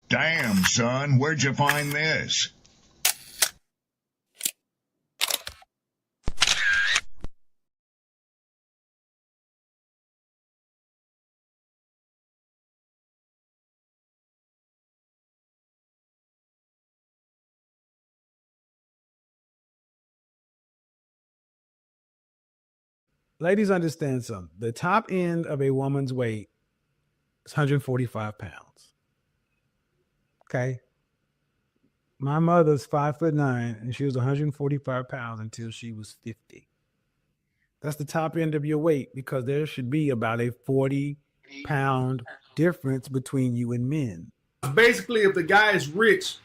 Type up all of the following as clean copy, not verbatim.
Damn, son, where'd you find this? Ladies, understand something. The top end of a woman's weight is 145 pounds. Okay. My mother's 5'9" and she was 145 pounds until she was 50. That's the top end of your weight because there should be about a 40-pound difference between you and men. Basically, if the guy is rich,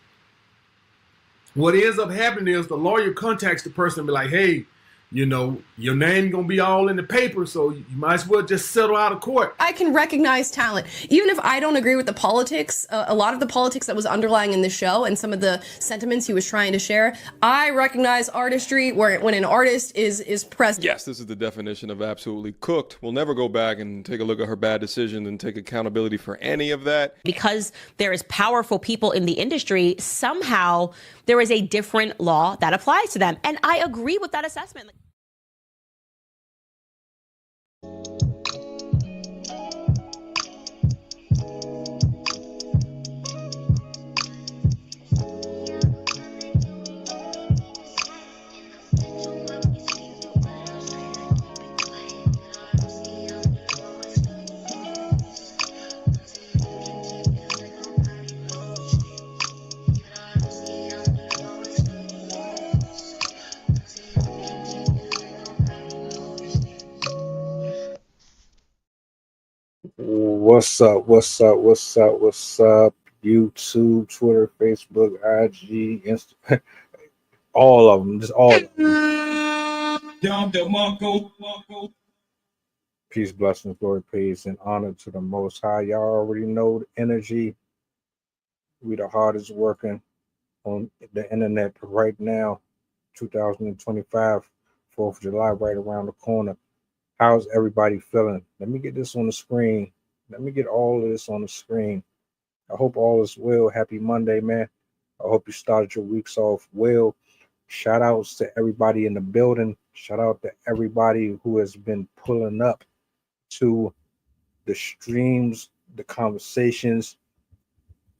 what ends up happening is the lawyer contacts the person and be like, hey, you know, your name gonna be all in the paper, so you might as well just settle out of court. I can recognize talent. Even if I don't agree with the politics, a lot of the politics that was underlying in the show and some of the sentiments he was trying to share, I recognize artistry when an artist is present. Yes, this is the definition of absolutely cooked. We'll never go back and take a look at her bad decision and take accountability for any of that. Because there is powerful people in the industry, somehow there is a different law that applies to them. And I agree with that assessment. What's up? What's up? What's up? What's up? YouTube, Twitter, Facebook, IG, Instagram, all of them, just all of them. Peace, blessings, glory, praise, and honor to the Most High. Y'all already know the energy. We the hardest working on the internet right now, 2025, 4th of July, right around the corner. How's everybody feeling? Let me get this on the screen. Let me get all of this on the screen. I hope all is well. Happy Monday, man. I hope you started your weeks off well. Shout outs to everybody in the building. Shout out to everybody who has been pulling up to the streams, the conversations.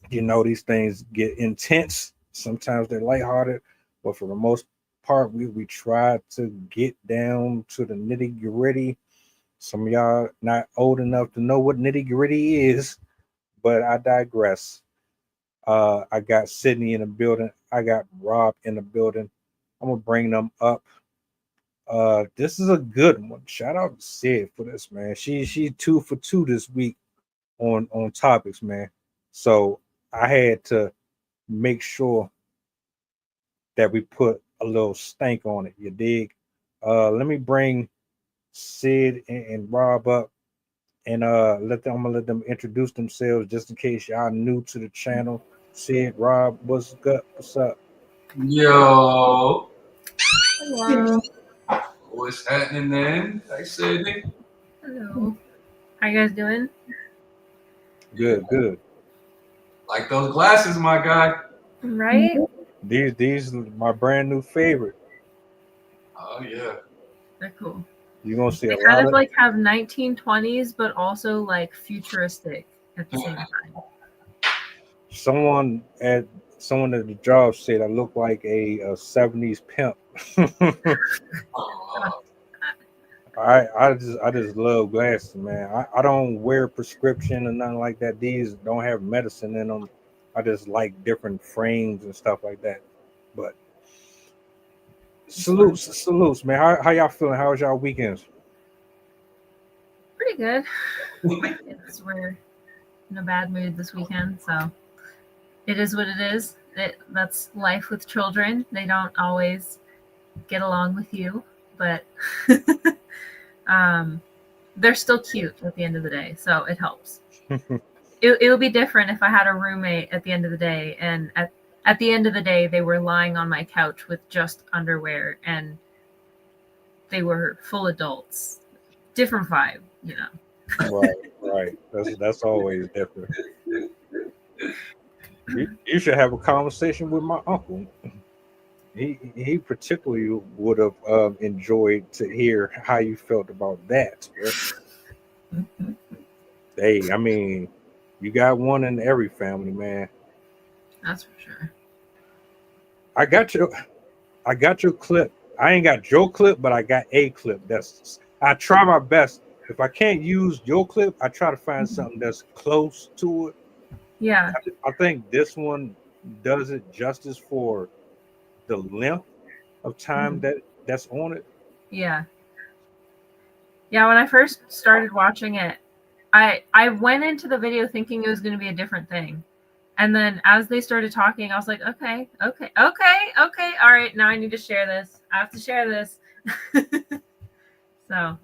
You know, these things get intense. Sometimes they're lighthearted, but for the most part, we try to get down to the nitty gritty. Some of y'all not old enough to know what nitty gritty is, but I digress. I got Sydney in the building. I got Rob in the building. I'm gonna bring them up. This is a good one. Shout out to Sid for this, man. She 2 for 2 this week on topics, man. So I had to make sure that we put a little stank on it. You dig? Let me bring Sid and Rob up, and I'm gonna let them introduce themselves just in case y'all new to the channel. Sid, Rob, what's good? What's up? Yo. Hello. What's happening, man? Hi, Sydney. Hello. How you guys doing? Good, good. Like those glasses, my guy. Right? These my brand new favorite. Oh yeah. They're cool. You're gonna see They a lot kind of of like have 1920s, but also like futuristic at the same time. someone at the job said I look like a 70s pimp. I just love glasses, man. I don't wear prescription or nothing like that. These don't have medicine in them. I just like different frames and stuff like that. But salutes, man. How y'all feeling? How was y'all weekends? Pretty good. My kids were in a bad mood this weekend, so it is what it is. That's life with children. They don't always get along with you, but they're still cute at the end of the day, so it helps. It would be different if I had a roommate at the end of the day, and at the end of the day, they were lying on my couch with just underwear, and they were full adults. Different vibe, you know. Right. That's always different. You should have a conversation with my uncle. He particularly would have enjoyed to hear how you felt about that. Hey, I mean, you got one in every family, man. That's for sure. I got your clip. I ain't got your clip, but I got a clip. I try my best. If I can't use your clip, I try to find something that's close to it. Yeah. I think this one does it justice for the length of time that's on it. Yeah. Yeah, when I first started watching it, I went into the video thinking it was going to be a different thing. And then as they started talking, I was like, okay. All right, now I need to share this. I have to share this. So,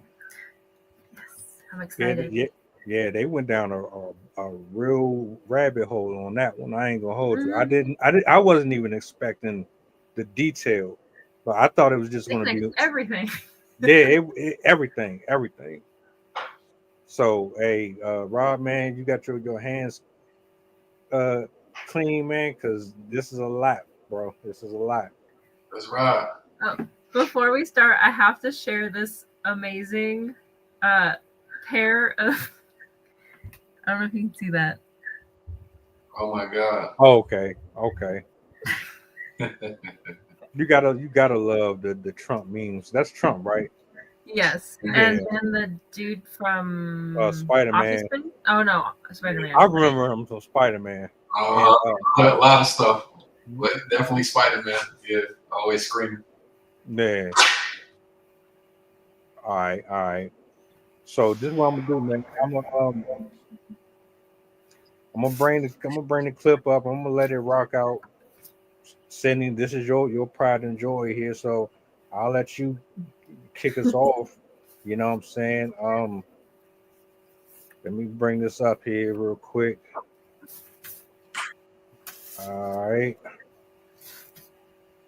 yes, I'm excited. Yeah, they went down a real rabbit hole on that one. I ain't gonna hold you. I wasn't even expecting the detail, but I thought it was just gonna be everything. Yeah, everything. So, hey, Rob, man, you got your hands clean, man, because this is a lot, bro. This is a lot. That's right. Oh, before we start, I have to share this amazing pair of. I don't know if you can see that. Oh my God. Oh, okay. You gotta love the Trump memes. That's Trump, right? Yes, Yeah. and then the dude from Spider-Man. Oh no, Spider-Man. I remember him from Spider-Man. A lot of stuff, but definitely Spider-Man. Yeah, always screaming. Yeah. All right. So this is what I'm gonna do, man. I'm gonna bring the clip up. I'm gonna let it rock out. Sydney, this is your pride and joy here, so I'll let you kick us off. You know what I'm saying? Let me bring this up here real quick. All right.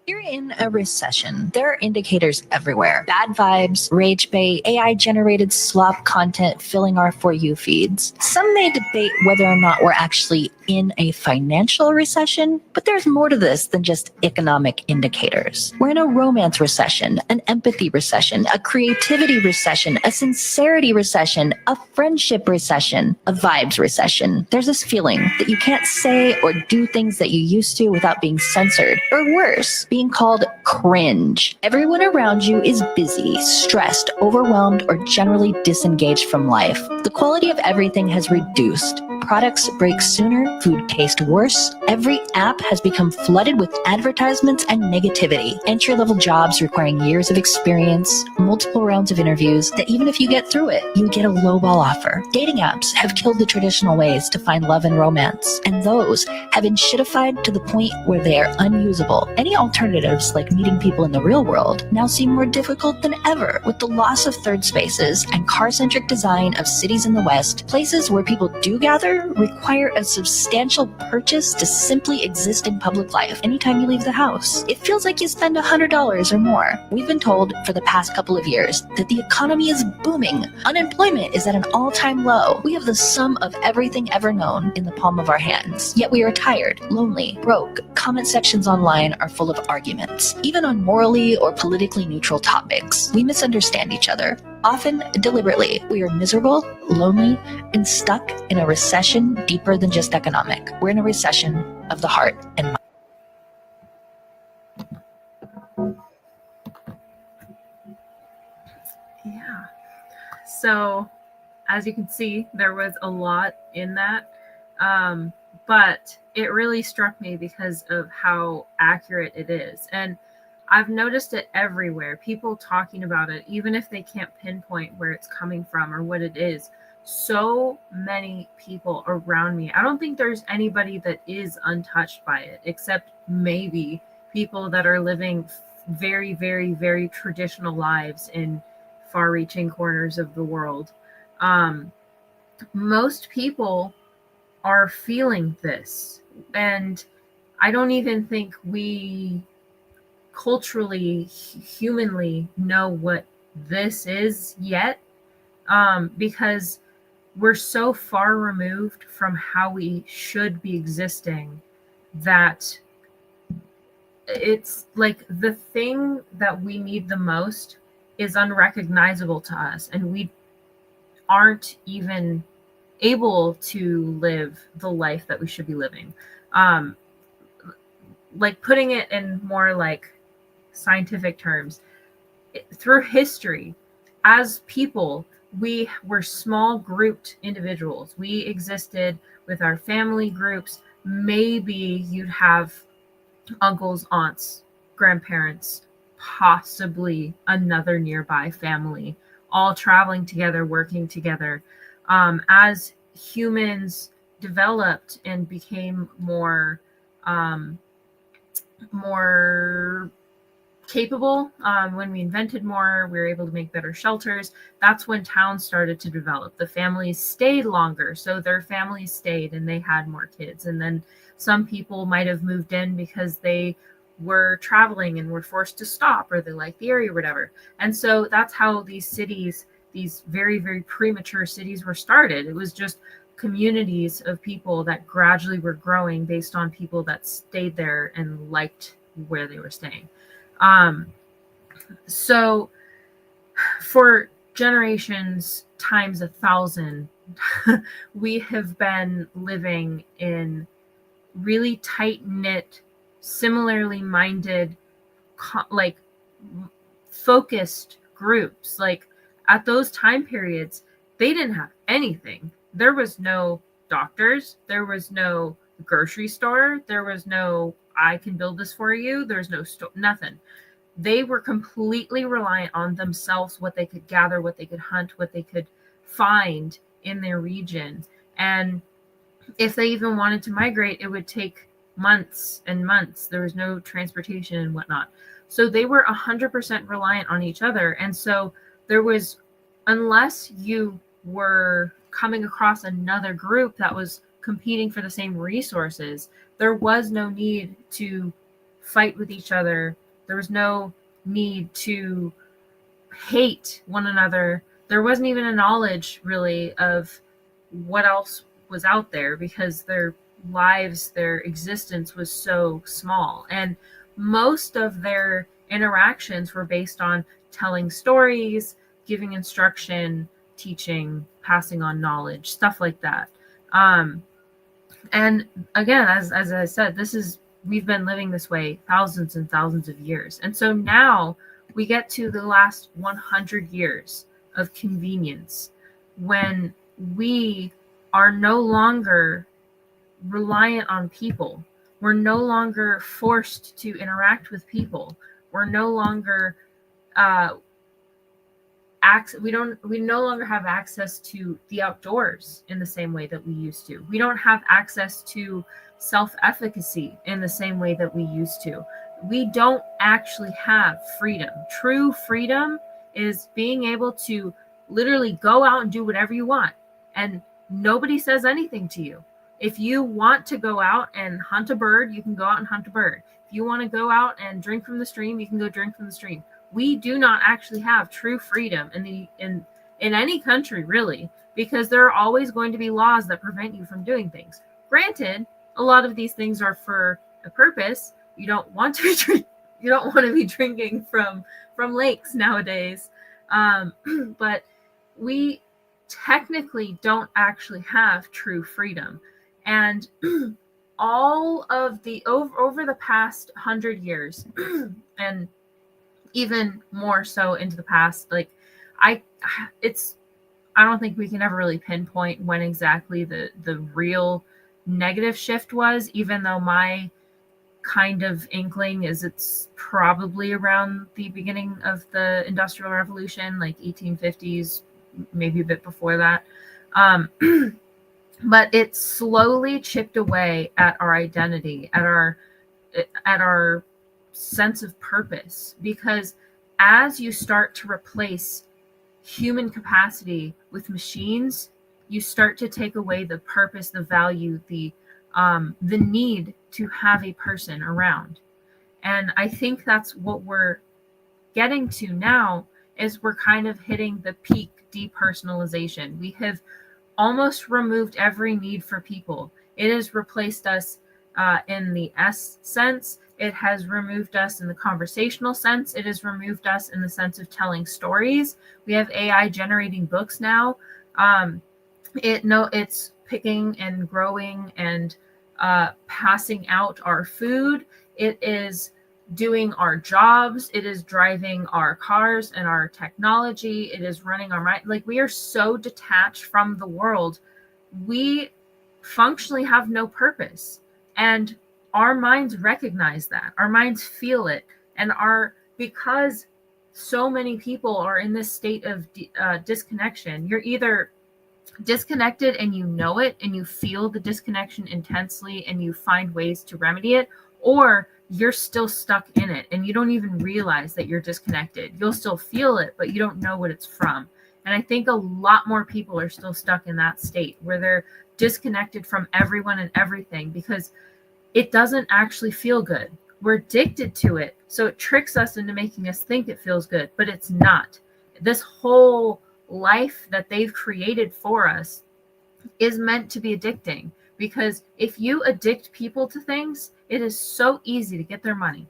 You're in a recession. There are indicators everywhere. Bad vibes, rage bait, AI-generated slop content filling our For You feeds. Some may debate whether or not we're actually in a financial recession, but there's more to this than just economic indicators. We're in a romance recession, an empathy recession, a creativity recession, a sincerity recession, a friendship recession, a vibes recession. There's this feeling that you can't say or do things that you used to without being censored, or worse, being called cringe. Everyone around you is busy, stressed, overwhelmed, or generally disengaged from life. The quality of everything has reduced. Products break sooner, food tastes worse. Every app has become flooded with advertisements and negativity. Entry-level jobs requiring years of experience, multiple rounds of interviews, that even if you get through it, you get a lowball offer. Dating apps have killed the traditional ways to find love and romance, and those have been shitified to the point where they are unusable. Any alternatives, like meeting people in the real world, now seem more difficult than ever. With the loss of third spaces and car-centric design of cities in the West, places where people do gather require a substantial purchase to simply exist in public life anytime you leave the house. It feels like you spend $100 or more. We've been told for the past couple of years that the economy is booming. Unemployment is at an all-time low. We have the sum of everything ever known in the palm of our hands. Yet we are tired, lonely, broke. Comment sections online are full of arguments. Even on morally or politically neutral topics, we misunderstand each other. Often deliberately, we are miserable, lonely, and stuck in a recession deeper than just economic. We're in a recession of the heart and mind. Yeah. So, as you can see, there was a lot in that. But it really struck me because of how accurate it is. And I've noticed it everywhere. People talking about it, even if they can't pinpoint where it's coming from or what it is. So many people around me. I don't think there's anybody that is untouched by it, except maybe people that are living very, very, very traditional lives in far-reaching corners of the world. Most people are feeling this, and I don't even think we culturally, humanly know what this is yet, because we're so far removed from how we should be existing that it's like the thing that we need the most is unrecognizable to us, and we aren't even able to live the life that we should be living. Like putting it in more like scientific terms, through history, as people, we were small grouped individuals. We existed with our family groups. Maybe you'd have uncles, aunts, grandparents, possibly another nearby family, all traveling together, working together. As humans developed and became more capable, when we invented more, we were able to make better shelters. That's when towns started to develop. The families stayed longer, so their families stayed and they had more kids. And then some people might have moved in because they were traveling and were forced to stop, or they liked the area or whatever. And so that's how these cities, these very, very premature cities, were started. It was just communities of people that gradually were growing based on people that stayed there and liked where they were staying. So for generations times 1,000, we have been living in really tight-knit, similarly minded, like focused groups. Like at those time periods, they didn't have anything. There was no doctors, there was no grocery store, there was no I can build this for you, there's no nothing. They were completely reliant on themselves, what they could gather, what they could hunt, what they could find in their region. And if they even wanted to migrate, it would take months and months. There was no transportation and whatnot. So they were 100% reliant on each other. And so there was, unless you were coming across another group that was competing for the same resources, there was no need to fight with each other. There was no need to hate one another. There wasn't even a knowledge really of what else was out there, because their lives, their existence was so small. And most of their interactions were based on telling stories, giving instruction, teaching, passing on knowledge, stuff like that. And again, as I said, we've been living this way thousands and thousands of years. And so now we get to the last 100 years of convenience, when we are no longer reliant on people. We're no longer forced to interact with people. We're no longer we no longer have access to the outdoors in the same way that we used to. We don't have access to self-efficacy in the same way that we used to. We don't actually have freedom. True freedom is being able to literally go out and do whatever you want, and nobody says anything to you. If you want to go out and hunt a bird, you can go out and hunt a bird. If you want to go out and drink from the stream, you can go drink from the stream. We do not actually have true freedom in any country, really, because there are always going to be laws that prevent you from doing things. Granted, a lot of these things are for a purpose. You don't want to be drinking from lakes nowadays, but we technically don't actually have true freedom. And all of the over the past 100 years, and even more so into the past, like I don't think we can ever really pinpoint when exactly the real negative shift was, even though my kind of inkling is it's probably around the beginning of the Industrial Revolution, like 1850s, maybe a bit before that. But it slowly chipped away at our identity, at our sense of purpose, because as you start to replace human capacity with machines, you start to take away the purpose, the value, the need to have a person around. And I think that's what we're getting to now, is we're kind of hitting the peak depersonalization. We have almost removed every need for people. It has replaced us in the S sense. It has removed us in the conversational sense. It has removed us in the sense of telling stories. We have AI generating books now. It's picking and growing and passing out our food. It is doing our jobs. It is driving our cars and our technology. It is running our mind. Like, we are so detached from the world. We functionally have no purpose. And our minds recognize that. Our minds feel it. And because so many people are in this state of disconnection, you're either disconnected and you know it and you feel the disconnection intensely and you find ways to remedy it, or you're still stuck in it and you don't even realize that you're disconnected. You'll still feel it, but you don't know what it's from. And I think a lot more people are still stuck in that state where they're disconnected from everyone and everything because it doesn't actually feel good. We're addicted to it. So it tricks us into making us think it feels good, but it's not. This whole life that they've created for us is meant to be addicting, because if you addict people to things, it is so easy to get their money.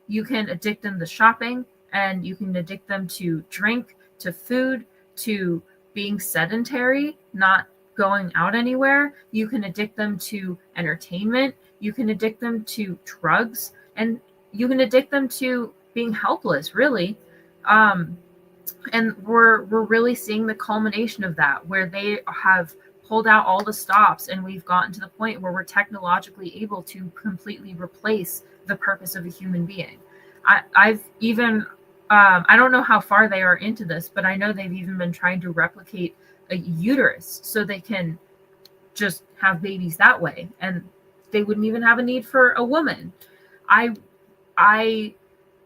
You can addict them to shopping, and you can addict them to drink, to food, to being sedentary, not going out anywhere. You can addict them to entertainment. You can addict them to drugs, and you can addict them to being helpless, really. And we're really seeing the culmination of that, where they have pulled out all the stops, and we've gotten to the point where we're technologically able to completely replace the purpose of a human being. I've even I don't know how far they are into this, but I know they've even been trying to replicate a uterus so they can just have babies that way, and they wouldn't even have a need for a woman. I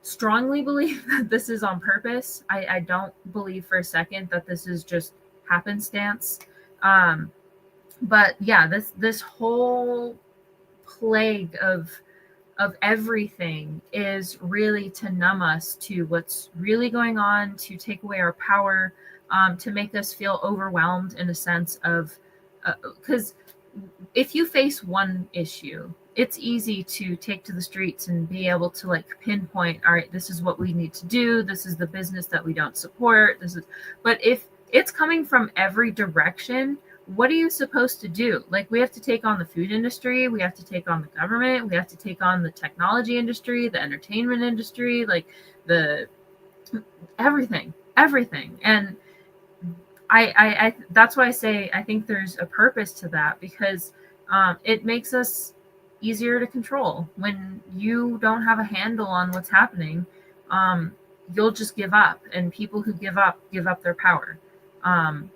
strongly believe that this is on purpose. I don't believe for a second that this is just happenstance. But yeah, this whole plague of everything is really to numb us to what's really going on, to take away our power, to make us feel overwhelmed in a sense of, because if you face one issue, it's easy to take to the streets and be able to like pinpoint, all right, this is what we need to do. This is the business that we don't support. But if it's coming from every direction, what are you supposed to do? Like, we have to take on the food industry. We have to take on the government. We have to take on the technology industry, the entertainment industry, like everything. And I that's why I say I think there's a purpose to that, because it makes us easier to control. When you don't have a handle on what's happening, you'll just give up, and people who give up their power.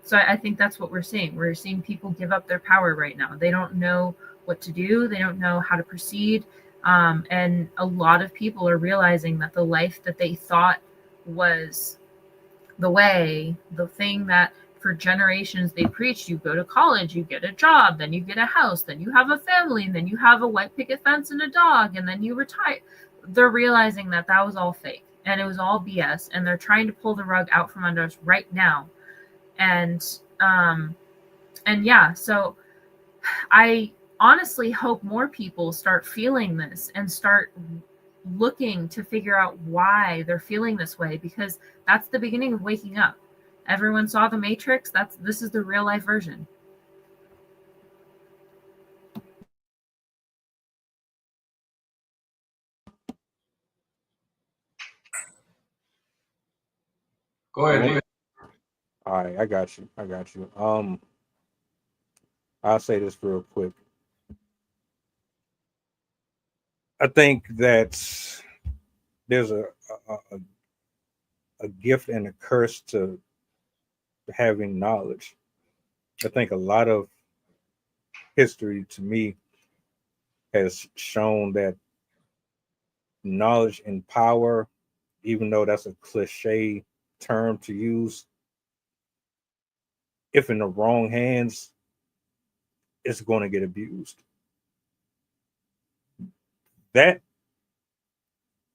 So I think that's what we're seeing. We're seeing people give up their power right now. They don't know what to do. They don't know how to proceed. And a lot of people are realizing that the life that they thought was the thing that for generations they preached, you go to college, you get a job, then you get a house, then you have a family, and then you have a white picket fence and a dog, and then you retire. They're realizing that was all fake and it was all BS, and they're trying to pull the rug out from under us right now. And yeah, so I honestly hope more people start feeling this and start looking to figure out why they're feeling this way, because that's the beginning of waking up. Everyone saw The Matrix. This is the real life version. Go ahead, David. All right, I got you. I'll say this real quick. I think that there's a gift and a curse to having knowledge. I think a lot of history, to me, has shown that knowledge and power, even though that's a cliche term to use, if in the wrong hands, it's going to get abused. That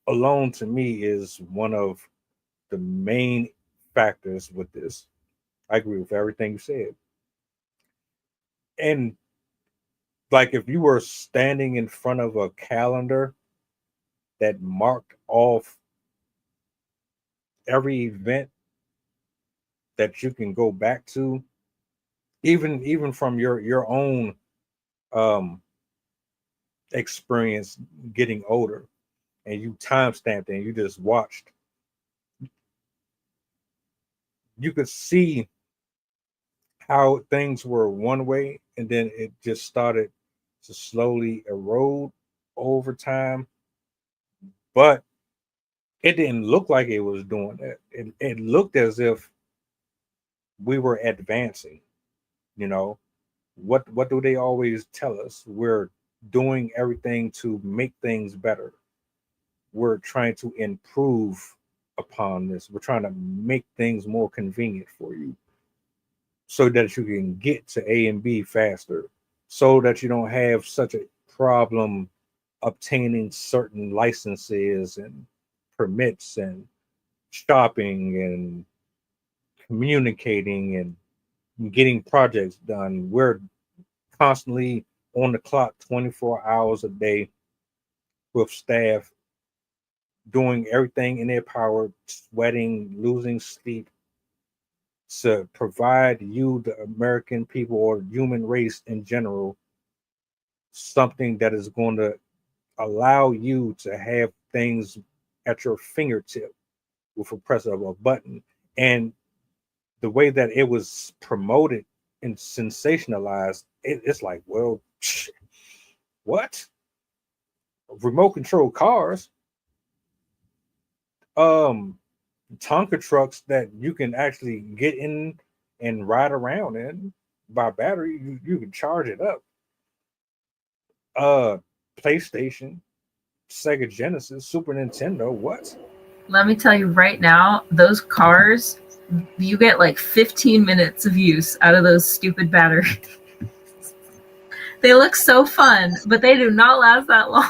alone, to me, is one of the main factors with this. I agree with everything you said. And like if you were standing in front of a calendar that marked off every event that you can go back to, even from your own experience getting older, and you time stamped and you just watched, you could see how things were one way and then it just started to slowly erode over time. But it didn't look like it was doing that. It looked as if we were advancing. You know, what do they always tell us? We're doing everything to make things better. We're trying to improve upon this. We're trying to make things more convenient for you so that you can get to A and B faster, so that you don't have such a problem obtaining certain licenses and permits and shopping and communicating and getting projects done. We're constantly on the clock 24 hours a day with staff doing everything in their power, sweating, losing sleep, to provide you, the American people or human race in general, something that is going to allow you to have things at your fingertip with a press of a button. And the way that it was promoted and sensationalized, it's like, well, what? Remote control cars, Tonka trucks that you can actually get in and ride around in by battery. You can charge it up. PlayStation, Sega Genesis, Super Nintendo. What? Let me tell you right now, those cars, you get like 15 minutes of use out of those stupid batteries. They look so fun, but they do not last that long.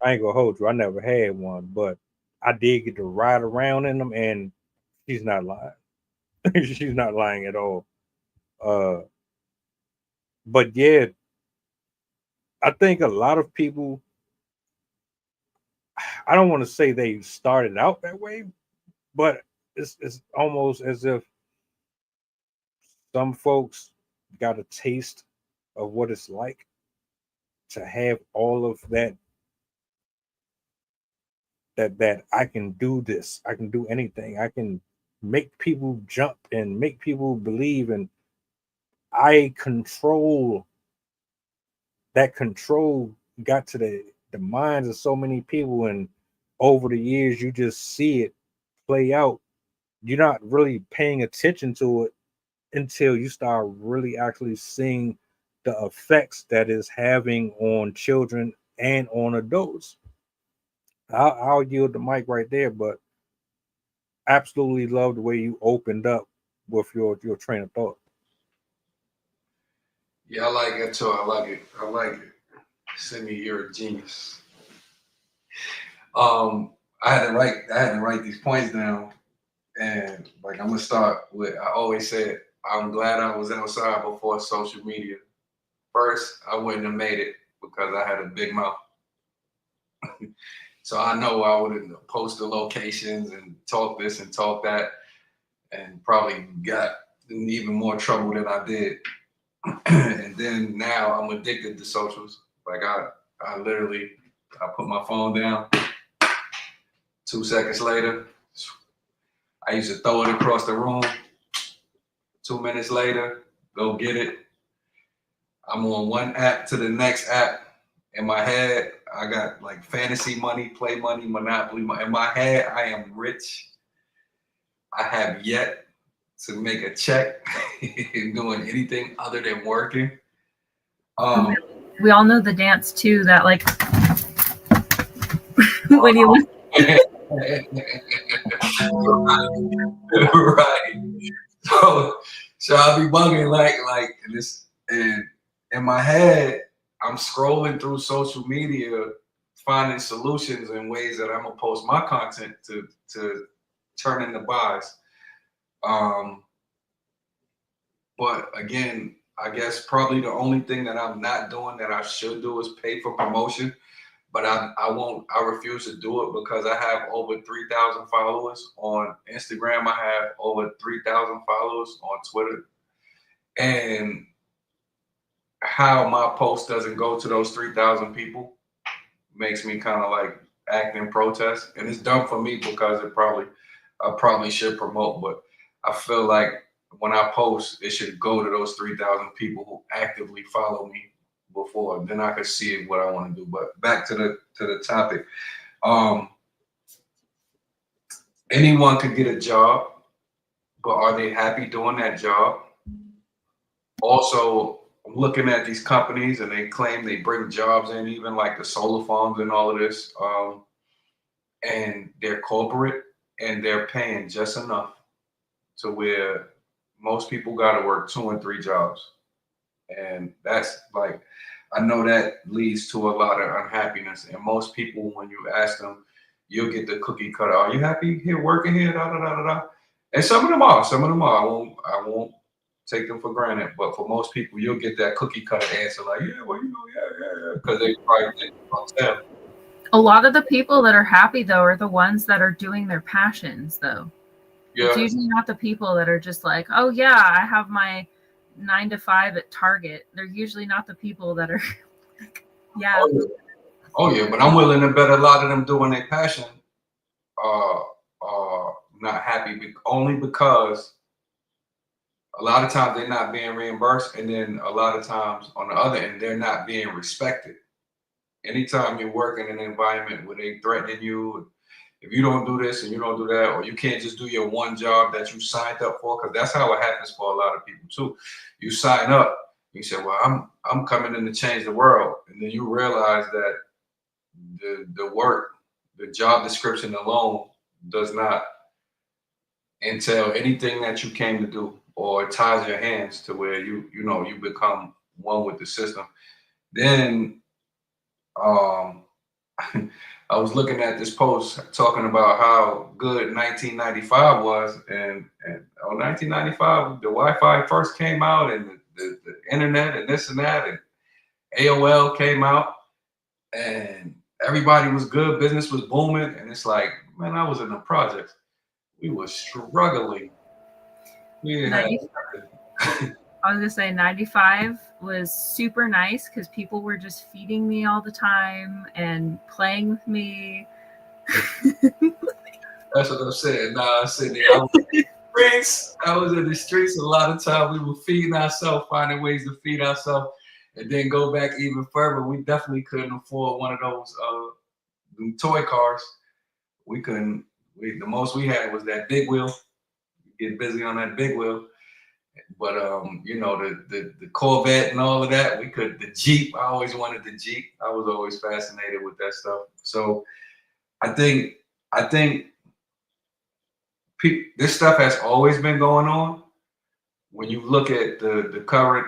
I ain't gonna hold you. I never had one, but I did get to ride around in them, and she's not lying. She's not lying at all. But yeah, I think a lot of people, I don't want to say they started out that way, but it's almost as if some folks got a taste of what it's like to have all of that I can do this, I can do anything, I can make people jump and make people believe, and I control. That control got to the minds of so many people, and over the years you just see it play out. You're not really paying attention to it until you start really actually seeing the effects that is having on children and on adults. I'll yield the mic right there, but absolutely love the way you opened up with your train of thought. Yeah, I like it too. I like it. Sydney, you're a genius. I had to write these points down, and like I'm gonna start with. I always said I'm glad I was outside before social media. First, I wouldn't have made it because I had a big mouth. So I know I wouldn't post the locations and talk this and talk that, and probably got in even more trouble than I did. And then now I'm addicted to socials. Like I literally, I put my phone down. 2 seconds later, I used to throw it across the room. 2 minutes later, go get it. I'm on one app to the next app. In my head, I got like fantasy money, play money, monopoly money. In my head, I am rich. I have yet to make a check doing anything other than working. We all know the dance too, that like when you right. So I'll be bugging like this, and in my head, I'm scrolling through social media, finding solutions and ways that I'm gonna post my content to turn into buys. But again, I guess probably the only thing that I'm not doing that I should do is pay for promotion. But I refuse to do it because I have over 3,000 followers on Instagram. I have over 3,000 followers on Twitter. And how my post doesn't go to those 3,000 people makes me kind of like act in protest. And it's dumb for me because I probably should promote, but I feel like when I post, it should go to those 3,000 people who actively follow me before. Then I could see what I want to do. But back to the topic. Anyone could get a job, but are they happy doing that job? Also, I'm looking at these companies and they claim they bring jobs in, even like the solar farms and all of this. And they're corporate and they're paying just enough to where most people got to work 2 and 3 jobs. And that's like, I know that leads to a lot of unhappiness. And most people, when you ask them, you'll get the cookie cutter. Are you happy here working here? Da, da, da, da, da. And some of them are. I won't take them for granted. But for most people, you'll get that cookie cutter answer like, yeah, well, yeah. Because they probably think about them. A lot of the people that are happy, though, are the ones that are doing their passions, though. Yeah. It's usually not the people that are just like, oh, yeah, I have my 9 to 5 at Target. They're usually not the people that are like, yeah. Oh, yeah, but I'm willing to bet a lot of them doing their passion not happy only because a lot of times they're not being reimbursed, and then a lot of times on the other end, they're not being respected. Anytime you work in an environment where they threaten you, if you don't do this and you don't do that, or you can't just do your one job that you signed up for, because that's how it happens for a lot of people too. You sign up, you say, well, I'm coming in to change the world. And then you realize that the work, the job description alone does not entail anything that you came to do, or ties your hands to where you become one with the system. Then I was looking at this post talking about how good 1995 was, and 1995, the Wi-Fi first came out, and the internet and this and that, and AOL came out, and everybody was good, business was booming, and it's like, man, I was in the projects. We were struggling. We didn't have I was gonna say 95 was super nice because people were just feeding me all the time and playing with me. That's what I'm saying. Nah, Sydney, I was in the streets a lot of time. We were feeding ourselves, finding ways to feed ourselves, and then go back even further. We definitely couldn't afford one of those toy cars. We couldn't. The most we had was that big wheel. Get busy on that big wheel. But the Corvette and all of that, we could. The Jeep, I always wanted the Jeep. I was always fascinated with that stuff. So I think this stuff has always been going on. When you look at the current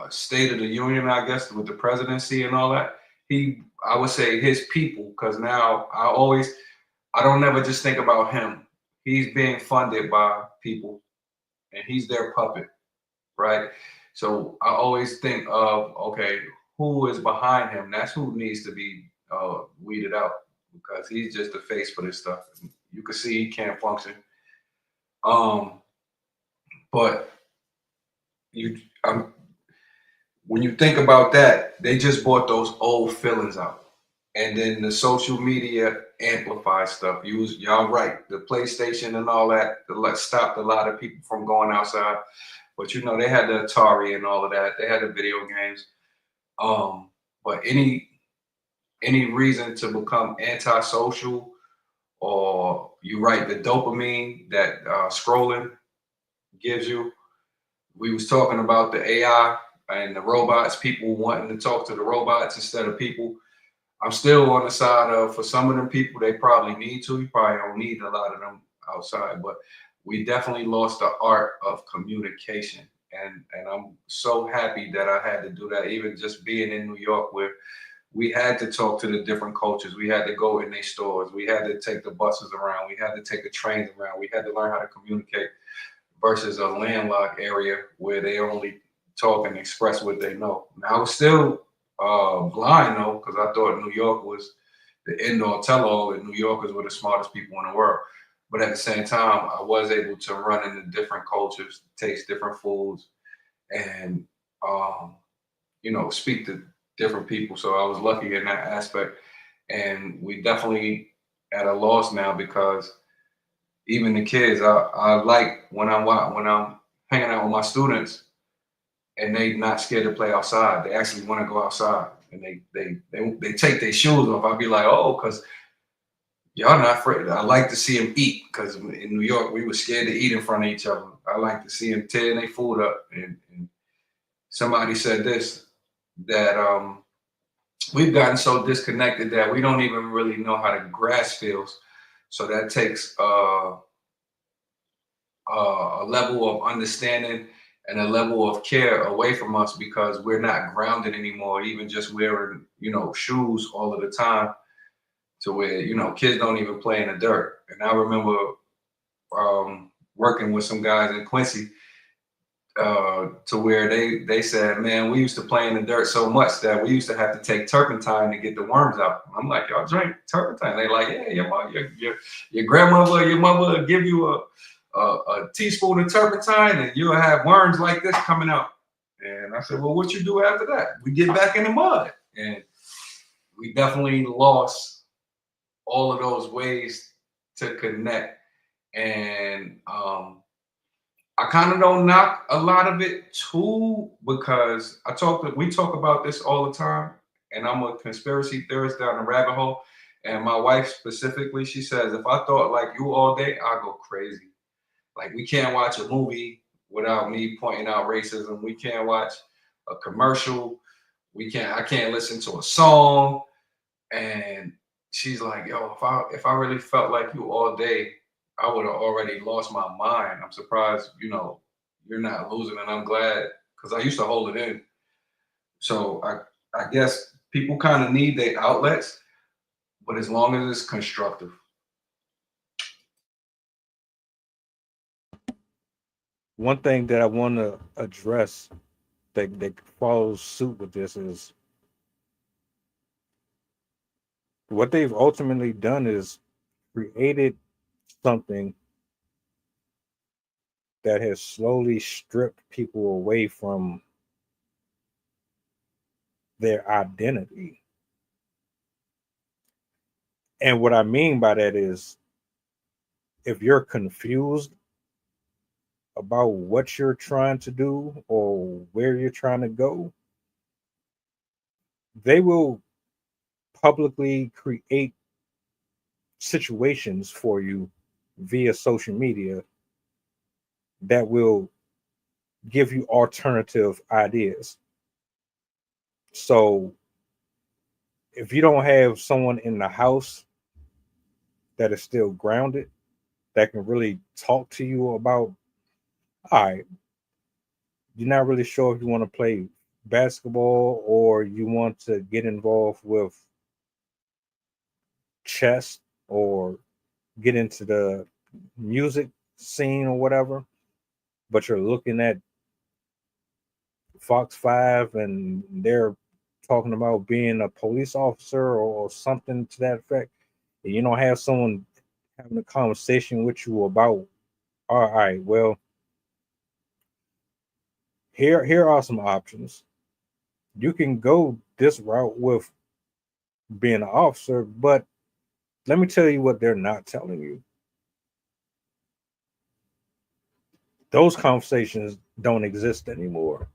state of the union, I guess, with the presidency and all that, I would say his people, because now I don't never just think about him. He's being funded by people, and he's their puppet, right? So I always think of, okay, who is behind him? That's who needs to be weeded out, because he's just the face for this stuff. You can see he can't function. But when you think about that, they just brought those old feelings out. And then the social media amplifies stuff. Y'all right. The PlayStation and all that stopped a lot of people from going outside. But they had the Atari and all of that. They had the video games. But any reason to become antisocial, or the dopamine that scrolling gives you. We was talking about the AI and the robots, people wanting to talk to the robots instead of people. I'm still on the side of, for some of them people, they probably need to. You probably don't need a lot of them outside, but we definitely lost the art of communication. And I'm so happy that I had to do that, even just being in New York, where we had to talk to the different cultures. We had to go in their stores. We had to take the buses around. We had to take the trains around. We had to learn how to communicate versus a landlocked area where they only talk and express what they know. Now, I was still blind though, because I thought New York was the end all tell all, and New Yorkers were the smartest people in the world. But at the same time, I was able to run into different cultures, taste different foods, and speak to different people. So I was lucky in that aspect. And we definitely at a loss now, because even the kids, I like when I'm hanging out with my students and they not scared to play outside. They actually want to go outside, and they take their shoes off. I'll be like, oh, because y'all not afraid. I like to see them eat, because in New York we were scared to eat in front of each other. I like to see them tearing their food up. And somebody said this, that we've gotten so disconnected that we don't even really know how the grass feels. So that takes a level of understanding and a level of care away from us, because we're not grounded anymore, even just wearing, shoes all of the time, to where, kids don't even play in the dirt. And I remember working with some guys in Quincy, to where they said, man, we used to play in the dirt so much that we used to have to take turpentine to get the worms out. I'm like, y'all drink turpentine? They like, yeah, your grandmother or your mother will give you a teaspoon of turpentine and you'll have worms like this coming out. And I said, well, what you do after that? We get back in the mud. And we definitely lost all of those ways to connect. And I kind of don't knock a lot of it too, because we talk about this all the time, and I'm a conspiracy theorist down the rabbit hole. And my wife specifically, she says, if I thought like you all day, I'd go crazy. Like, we can't watch a movie without me pointing out racism. We can't watch a commercial. I can't listen to a song. And she's like, yo, if I really felt like you all day, I would have already lost my mind. I'm surprised, you're not losing, and I'm glad, because I used to hold it in. So I guess people kind of need their outlets, but as long as it's constructive. One thing that I want to address that follows suit with this is what they've ultimately done is created something that has slowly stripped people away from their identity. And what I mean by that is, if you're confused about what you're trying to do or where you're trying to go, they will publicly create situations for you via social media that will give you alternative ideas. So if you don't have someone in the house that is still grounded, that can really talk to you about, all right, you're not really sure if you want to play basketball or you want to get involved with chess or get into the music scene or whatever, but you're looking at Fox 5 and they're talking about being a police officer or something to that effect, and you don't have someone having a conversation with you about, all right, well, here are some options. You can go this route with being an officer, but let me tell you what they're not telling you. Those conversations don't exist anymore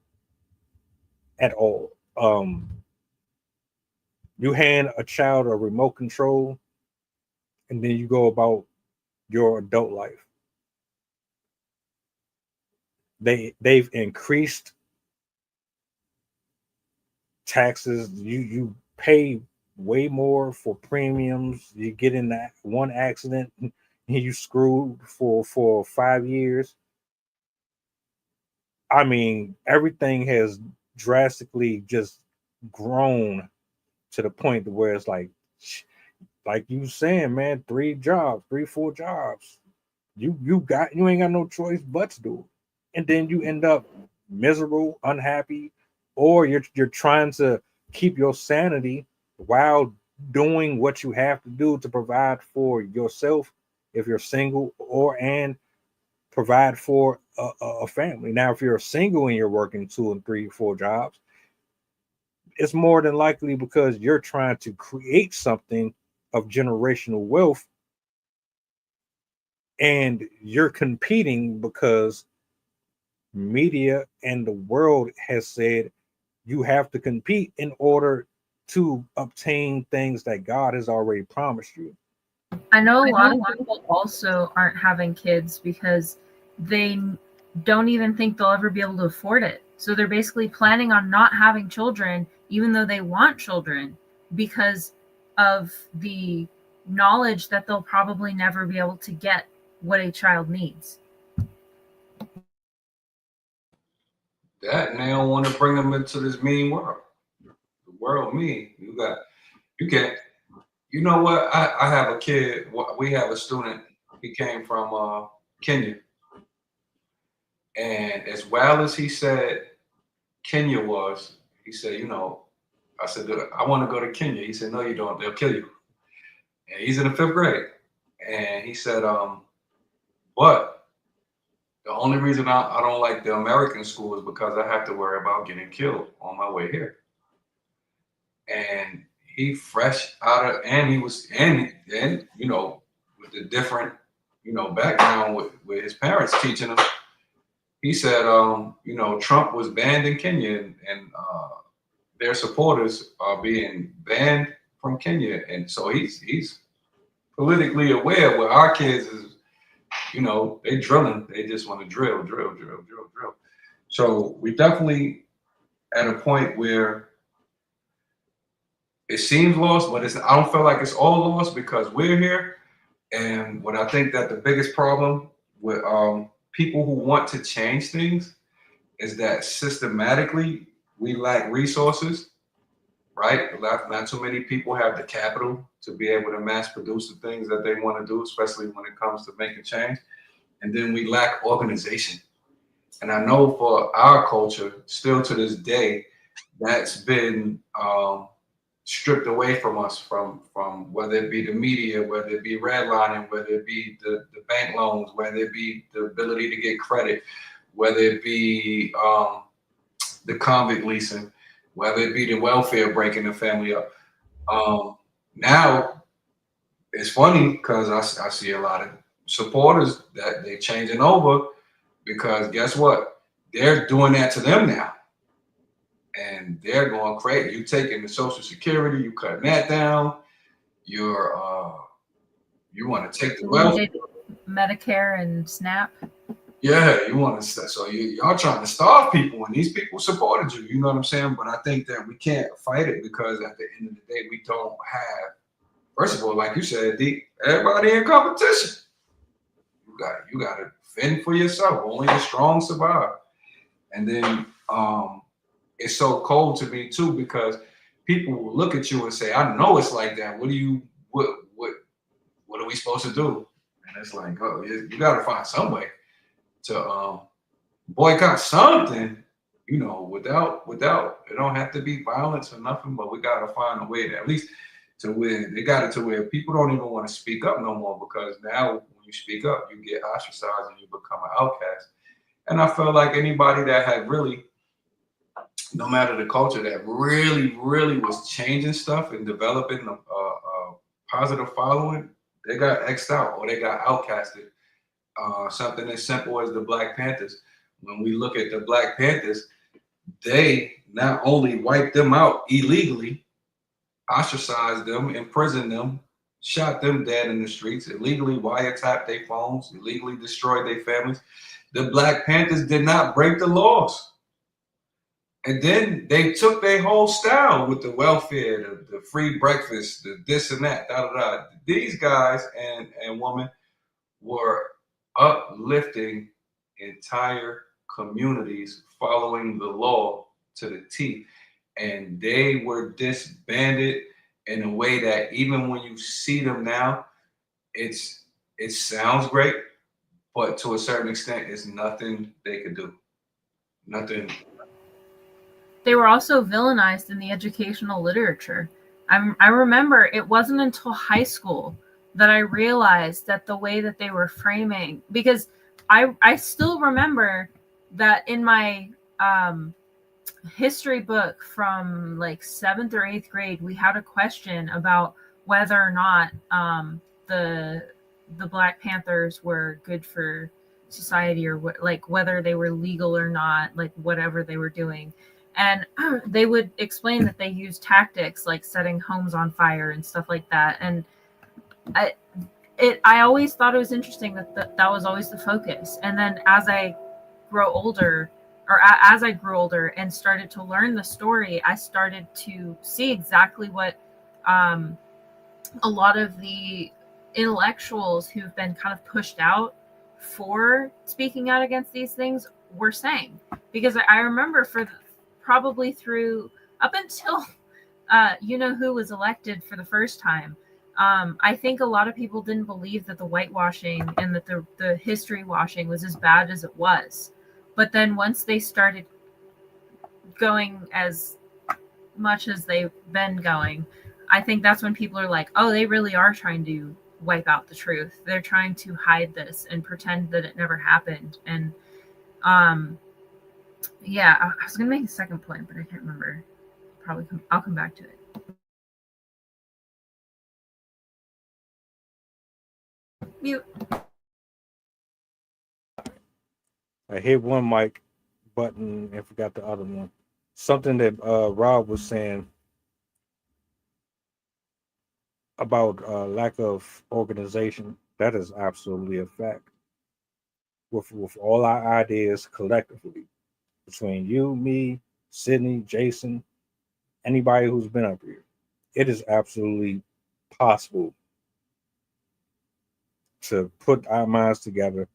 at all. You hand a child a remote control and then you go about your adult life. They've increased taxes. You pay way more for premiums. You get in that one accident and you screwed for 5 years. I mean, everything has drastically just grown to the point to where it's like you saying, man, 3, 4 jobs. You ain't got no choice but to do it. And then you end up miserable, unhappy, or you're trying to keep your sanity while doing what you have to do to provide for yourself if you're single, or and provide for a family. Now, if you're single and you're working 2 and 3, 4 jobs, it's more than likely because you're trying to create something of generational wealth, and you're competing because media and the world has said you have to compete in order to obtain things that God has already promised you. I know a lot of people also aren't having kids because they don't even think they'll ever be able to afford it. So they're basically planning on not having children, even though they want children, because of the knowledge that they'll probably never be able to get what a child needs. That, and they don't want to bring them into this mean world. The world mean. You can't. You know what? I have a kid. We have a student. He came from Kenya, and as well as he said Kenya was, he said, I said, I want to go to Kenya. He said, no, you don't. They'll kill you. And he's in the 5th grade, and he said, but the only reason I don't like the American school is because I have to worry about getting killed on my way here. And he fresh out of, and he was, and with the different, background with his parents teaching him. He said, Trump was banned in Kenya, and their supporters are being banned from Kenya. And so he's politically aware where our kids is, they drilling. They just want to drill. So we definitely at a point where it seems lost, but I don't feel like it's all lost because we're here. And what I think that the biggest problem with people who want to change things is that systematically we lack resources, right? Not too many people have the capital to be able to mass produce the things that they want to do, especially when it comes to making change. And then we lack organization. And I know for our culture, still to this day, that's been stripped away from us, from whether it be the media, whether it be redlining, whether it be the bank loans, whether it be the ability to get credit, whether it be the convict leasing, whether it be the welfare breaking the family up. Now it's funny because I see a lot of supporters that they changing over because guess what? They're doing that to them now. And they're going crazy. You taking the Social Security, you cutting that down. You want to take the wealth, Medicare and SNAP. Yeah, you want to. So y'all trying to starve people, and these people supported you. You know what I'm saying? But I think that we can't fight it because at the end of the day, we don't have. First of all, like you said, everybody in competition. You got to fend for yourself. Only the strong survive. And then it's so cold to me too because people will look at you and say, "I know it's like that. What are we supposed to do?" And it's like, oh, you got to find some way to boycott something, without it don't have to be violence or nothing, but we got to find a way to at least to where they got it to where people don't even want to speak up no more because now when you speak up, you get ostracized and you become an outcast. And I feel like anybody that had really, no matter the culture, that really, really was changing stuff and developing a positive following, they got X'd out or they got outcasted. Something as simple as the Black Panthers. When we look at the Black Panthers, they not only wiped them out illegally, ostracized them, imprisoned them, shot them dead in the streets, illegally wiretapped their phones, illegally destroyed their families. The Black Panthers did not break the laws. And then they took their whole style with the welfare, the free breakfast, the this and that, These guys and women were uplifting entire communities following the law to the T. And they were disbanded in a way that even when you see them now, it sounds great, but to a certain extent, it's nothing they could do. Nothing. They were also villainized in the educational literature. I remember it wasn't until high school that I realized that the way that they were framing, because I still remember that in my history book from like 7th or 8th grade, we had a question about whether or not the Black Panthers were good for society, or what, like whether they were legal or not, like whatever they were doing. And they would explain that they used tactics like setting homes on fire and stuff like that. And I always thought it was interesting that was always the focus. And then as I grow older, or as I grew older and started to learn the story, I started to see exactly what a lot of the intellectuals who've been kind of pushed out for speaking out against these things were saying. Because I remember probably through up until you know who was elected for the first time, I think a lot of people didn't believe that the whitewashing and that the history washing was as bad as it was. But then once they started going as much as they've been going, I think that's when people are like, oh, they really are trying to wipe out the truth. They're trying to hide this and pretend that it never happened. And yeah, I was gonna make a second point, but I can't remember. I'll come back to it. Mute. I hit one mic button and forgot the other one. Something that Rob was saying about lack of organization, that is absolutely a fact. With all our ideas collectively, between you, me, Sydney, Jason, anybody who's been up here, it is absolutely possible to put our minds together,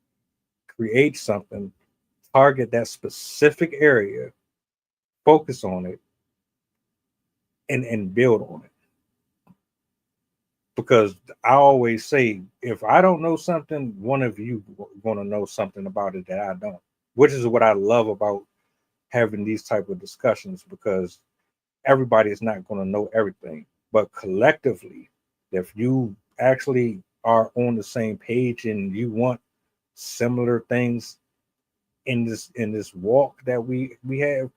create something, target that specific area, focus on it, and build on it. Because I always say, if I don't know something, one of you going to know something about it that I don't, which is what I love about having these type of discussions, because everybody is not going to know everything. But collectively, if you actually are on the same page and you want similar things in this walk that we have,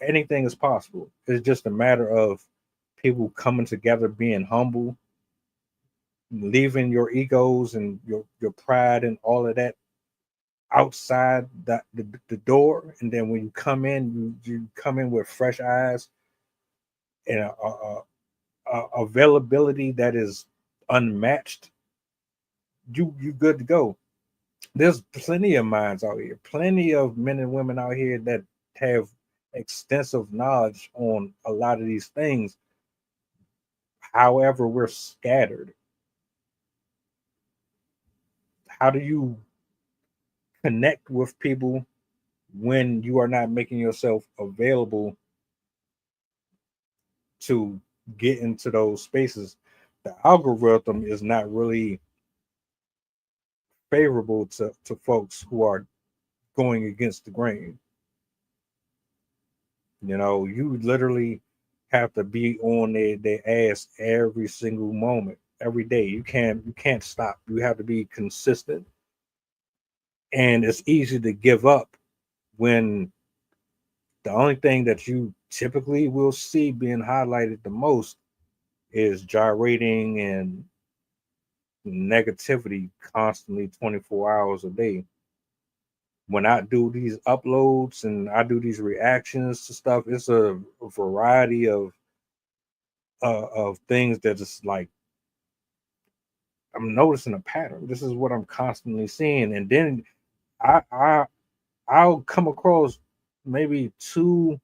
anything is possible. It's just a matter of people coming together, being humble, leaving your egos and your pride and all of that outside the door. And then when you come in, you come in with fresh eyes and a availability that is unmatched. You good to go. There's plenty of minds out here, plenty of men and women out here that have extensive knowledge on a lot of these things. However, we're scattered. How do you connect with people when you are not making yourself available to get into those spaces? The algorithm is not really favorable to folks who are going against the grain. You know, you literally have to be on their ass every single moment, every day. You can't stop. You have to be consistent. And it's easy to give up when the only thing that you typically will see being highlighted the most is gyrating and negativity constantly 24 hours a day. When I do these uploads and I do these reactions to stuff, it's a variety of things that is like, I'm noticing a pattern. This is what I'm constantly seeing. And then I'll come across maybe two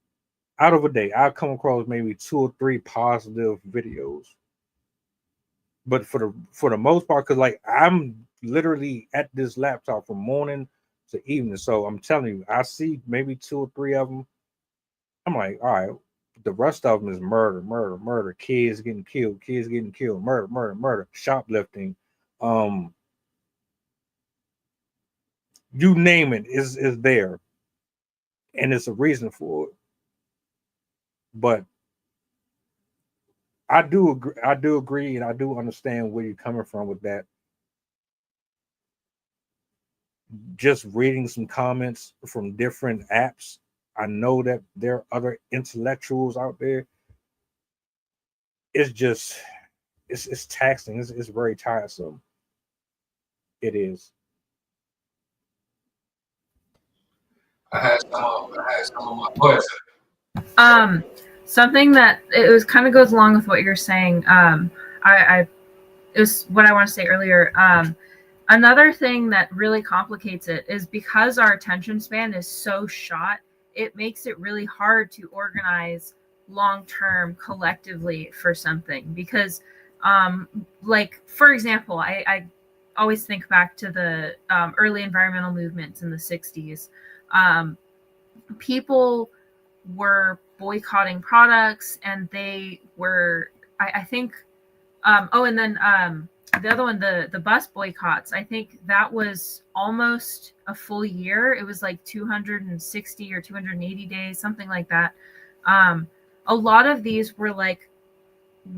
out of a day. I'll come across maybe 2 or 3 positive videos. But for the most part, because like I'm literally at this laptop from morning to evening. So I'm telling you, I see maybe 2 or 3 of them. I'm like, all right, the rest of them is murder, murder, murder, kids getting killed, murder, murder, murder, shoplifting, You name it is there, and it's a reason for it. But I do agree, and I do understand where you're coming from with that. Just reading some comments from different apps, I know that there are other intellectuals out there. It's just, it's taxing. It's very tiresome. It is. I had some of my voice. Something that it was kind of goes along with what you're saying. I it was what I want to say earlier. Another thing that really complicates it is because our attention span is so short, it makes it really hard to organize long-term collectively for something. Because, like, for example, I always think back to the early environmental movements in the 60s. People were boycotting products, and they were, I think, and then the other one, the bus boycotts, I think that was almost a full year. It was like 260 or 280 days, something like that. A lot of these were like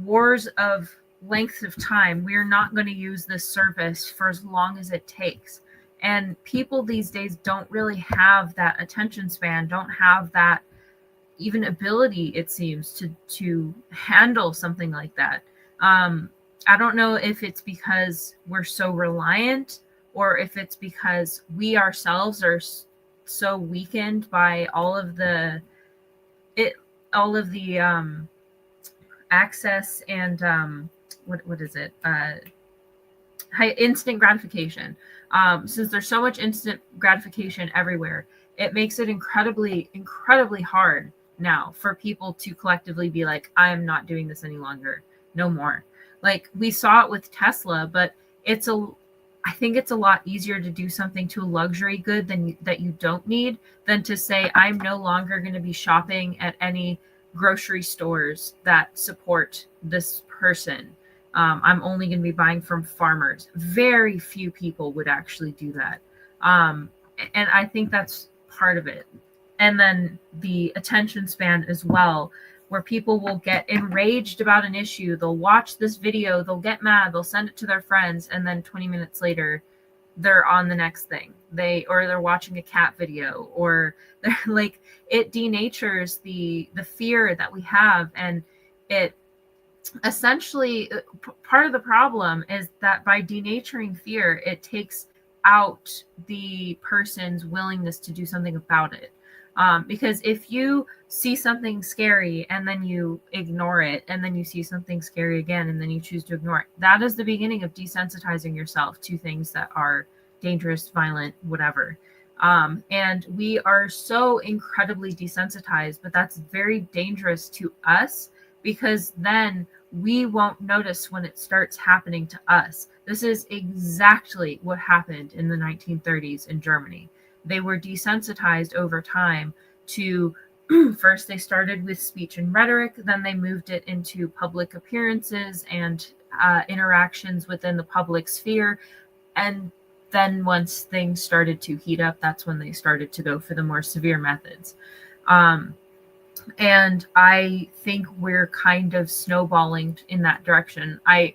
wars of length of time. We're not going to use this service for as long as it takes. And people these days don't really have that attention span, don't have that even ability, it seems, to handle something like that. I don't know if it's because we're so reliant, or if it's because we ourselves are so weakened by all of the access and what is it? Instant gratification. Since there's so much instant gratification everywhere, it makes it incredibly, incredibly hard now for people to collectively be like, I am not doing this any longer. No more. Like, we saw it with Tesla, but I think it's a lot easier to do something to a luxury good that you don't need than to say, I'm no longer going to be shopping at any grocery stores that support this person. I'm only going to be buying from farmers. Very few people would actually do that. And I think that's part of it. And then the attention span as well, where people will get enraged about an issue. They'll watch this video, they'll get mad, they'll send it to their friends, and then 20 minutes later, they're on the next thing. They're watching a cat video, or they're like, it denatures the fear that we have. And it essentially, part of the problem is that by denaturing fear, it takes out the person's willingness to do something about it. Because if you see something scary and then you ignore it, and then you see something scary again and then you choose to ignore it, that is the beginning of desensitizing yourself to things that are dangerous, violent, whatever. And we are so incredibly desensitized, but that's very dangerous to us, because then we won't notice when it starts happening to us. This is exactly what happened in the 1930s in Germany. They were desensitized over time to, first they started with speech and rhetoric, then they moved it into public appearances and interactions within the public sphere. And then once things started to heat up, that's when they started to go for the more severe methods. And I think we're kind of snowballing in that direction. I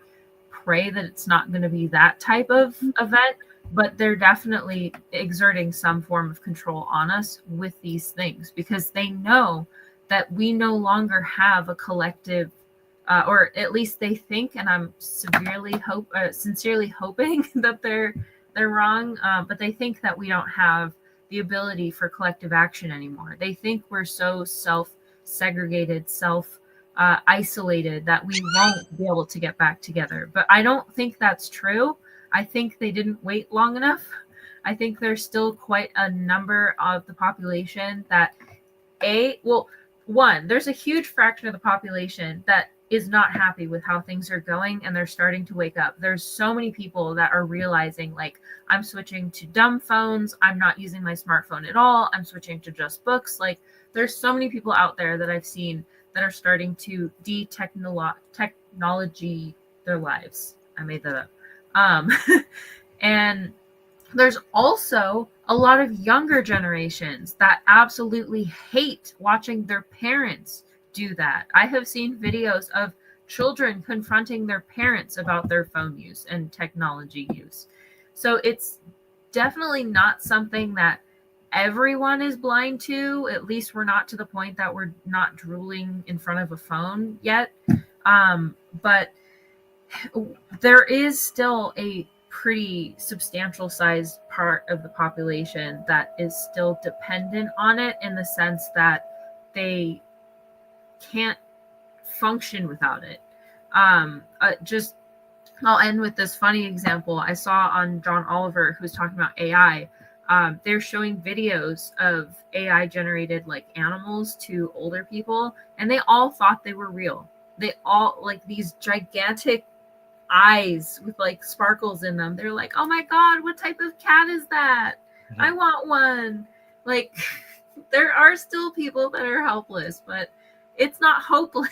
pray that it's not going to be that type of event, but they're definitely exerting some form of control on us with these things, because they know that we no longer have a collective, or at least they think, and I'm sincerely hoping that they're wrong, but they think that we don't have the ability for collective action anymore. They think we're so self-segregated, isolated, that we won't be able to get back together. But I don't think that's true. I think they didn't wait long enough. I think there's still quite a number of the population that, there's a huge fraction of the population that is not happy with how things are going, and they're starting to wake up. There's so many people that are realizing, like, I'm switching to dumb phones. I'm not using my smartphone at all. I'm switching to just books. Like, there's so many people out there that I've seen that are starting to technology their lives. I made that up. And there's also a lot of younger generations that absolutely hate watching their parents do that. I have seen videos of children confronting their parents about their phone use and technology use. So it's definitely not something that everyone is blind to. At least we're not to the point that we're not drooling in front of a phone yet. But there is still a pretty substantial sized part of the population that is still dependent on it, in the sense that they can't function without it. I'll end with this funny example I saw on John Oliver, who's talking about AI. They're showing videos of AI generated like animals to older people, and they all thought they were real. They all, like, these gigantic eyes with like sparkles in them. They're like, oh my God, what type of cat is that? I want one. Like, there are still people that are helpless, but it's not hopeless.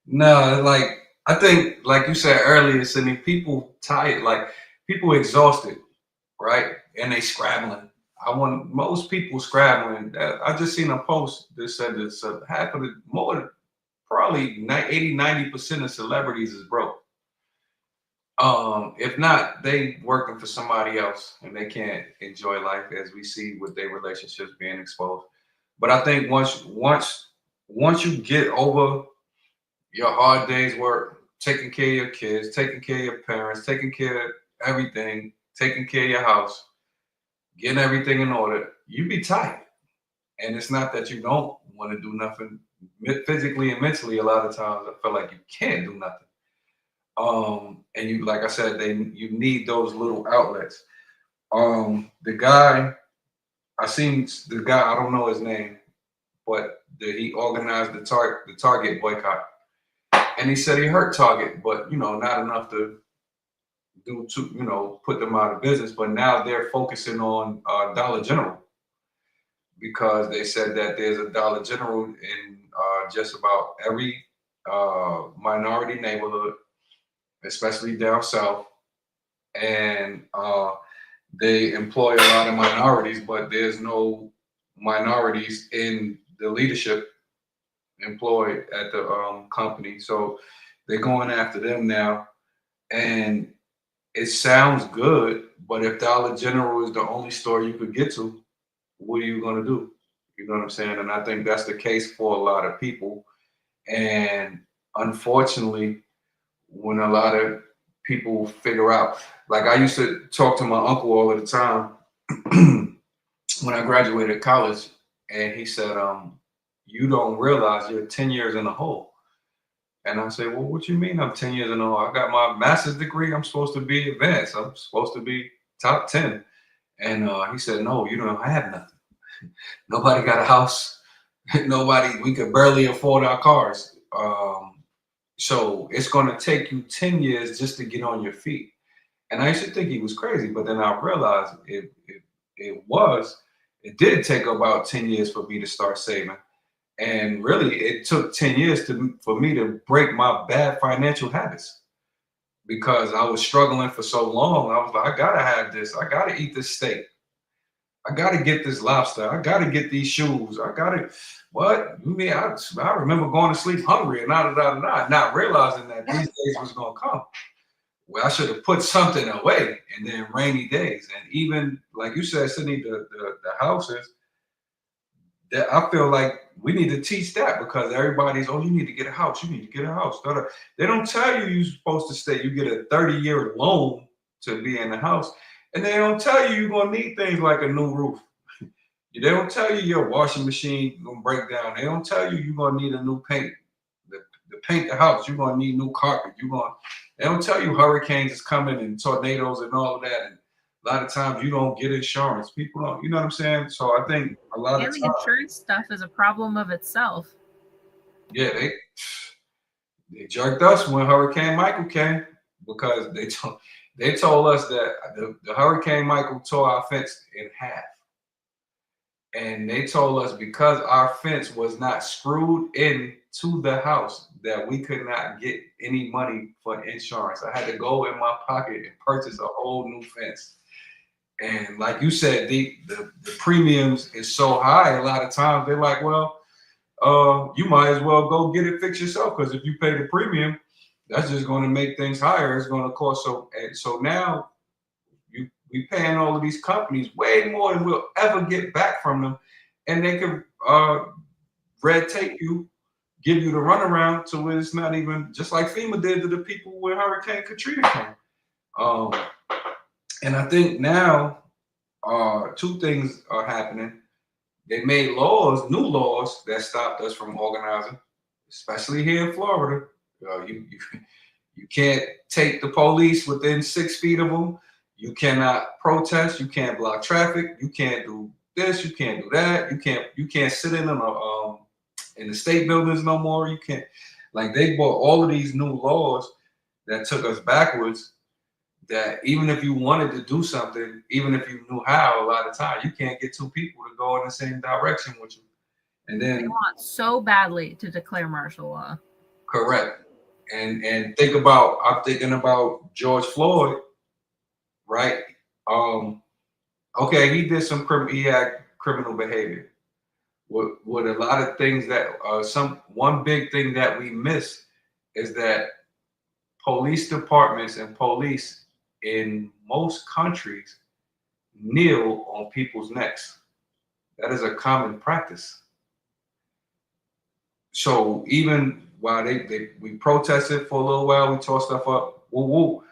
No, like, I think, like you said earlier, Sydney, people tired, like people exhausted, right? And they scrabbling. I want most people scrabbling. I just seen a post that said that half of the, more, probably 80, 90% of celebrities is broke. If not, they working for somebody else and they can't enjoy life, as we see with their relationships being exposed. But I think once you get over your hard day's work, taking care of your kids, taking care of your parents, taking care of everything, taking care of your house, getting everything in order, you be tired. And it's not that you don't want to do nothing physically and mentally. A lot of times I feel like you can't do nothing. And you, like I said, you need those little outlets. The guy, I don't know his name, but he organized the Target boycott. And he said he hurt Target, but not enough to put them out of business. But now they're focusing on Dollar General, because they said that there's a Dollar General in just about every minority neighborhood, especially down south, and they employ a lot of minorities, but there's no minorities in the leadership employed at the company. So they're going after them now, and it sounds good, but if Dollar General is the only store you could get to, what are you going to do? You know what I'm saying? And I think that's the case for a lot of people. And unfortunately, when a lot of people figure out, like I used to talk to my uncle all of the time when I graduated college, and he said, you don't realize you're 10 years in the hole. And I said, well, what you mean I'm 10 years in the hole? I got my master's degree. I'm supposed to be advanced. I'm supposed to be top 10. And he said, no, you don't have nothing. Nobody got a house. We could barely afford our cars. So it's going to take you 10 years just to get on your feet. And I used to think he was crazy, but then I realized it did take about 10 years for me to start saving. And really, it took 10 years for me to break my bad financial habits, because I was struggling for so long. I was like, I gotta have this. I gotta eat this steak. I gotta get this lobster. I gotta get these shoes. What? I mean, I remember going to sleep hungry and not realizing that these days was gonna come. Well, I should have put something away, and then rainy days. And even like you said, Sydney, the houses, that I feel like we need to teach that, because everybody's, you need to get a house. You need to get a house. They don't tell you you're supposed to stay. You get a 30-year loan to be in the house. And they don't tell you you're going to need things like a new roof. They don't tell you your washing machine is going to break down. They don't tell you you're going to need a new paint. To paint the house, you're going to need new carpet. They don't tell you hurricanes is coming and tornadoes and all of that. And a lot of times you don't get insurance. People don't, you know what I'm saying? So I think a lot of times, the insurance stuff is a problem of itself. Yeah, they jerked us when Hurricane Michael came, because they told us that the Hurricane Michael tore our fence in half. And they told us because our fence was not screwed in to the house that we could not get any money for insurance. I had to go in my pocket and purchase a whole new fence. And like you said, the premiums is so high. A lot of times they're like, well, you might as well go get it fixed yourself, because if you pay the premium, that's just going to make things higher. It's going to cost so now we paying all of these companies way more than we'll ever get back from them, and they can red tape you, give you the runaround to where it's not even, just like FEMA did to the people when Hurricane Katrina came. And I think now two things are happening. They made laws, new laws, that stopped us from organizing, especially here in Florida. You can't take the police within 6 feet of them. You cannot protest. You can't block traffic. You can't do this. You can't do that. You can't sit in the state buildings no more. You can't. Like, they brought all of these new laws that took us backwards. That even if you wanted to do something, even if you knew how, a lot of time you can't get two people to go in the same direction with you. And then they want so badly to declare martial law. Correct. And I'm thinking about George Floyd, right? Okay, he did he had criminal behavior. What a lot of things that one big thing that we miss is that police departments and police in most countries kneel on people's necks. That is a common practice. So even while we protested for a little while, we tore stuff up, woo.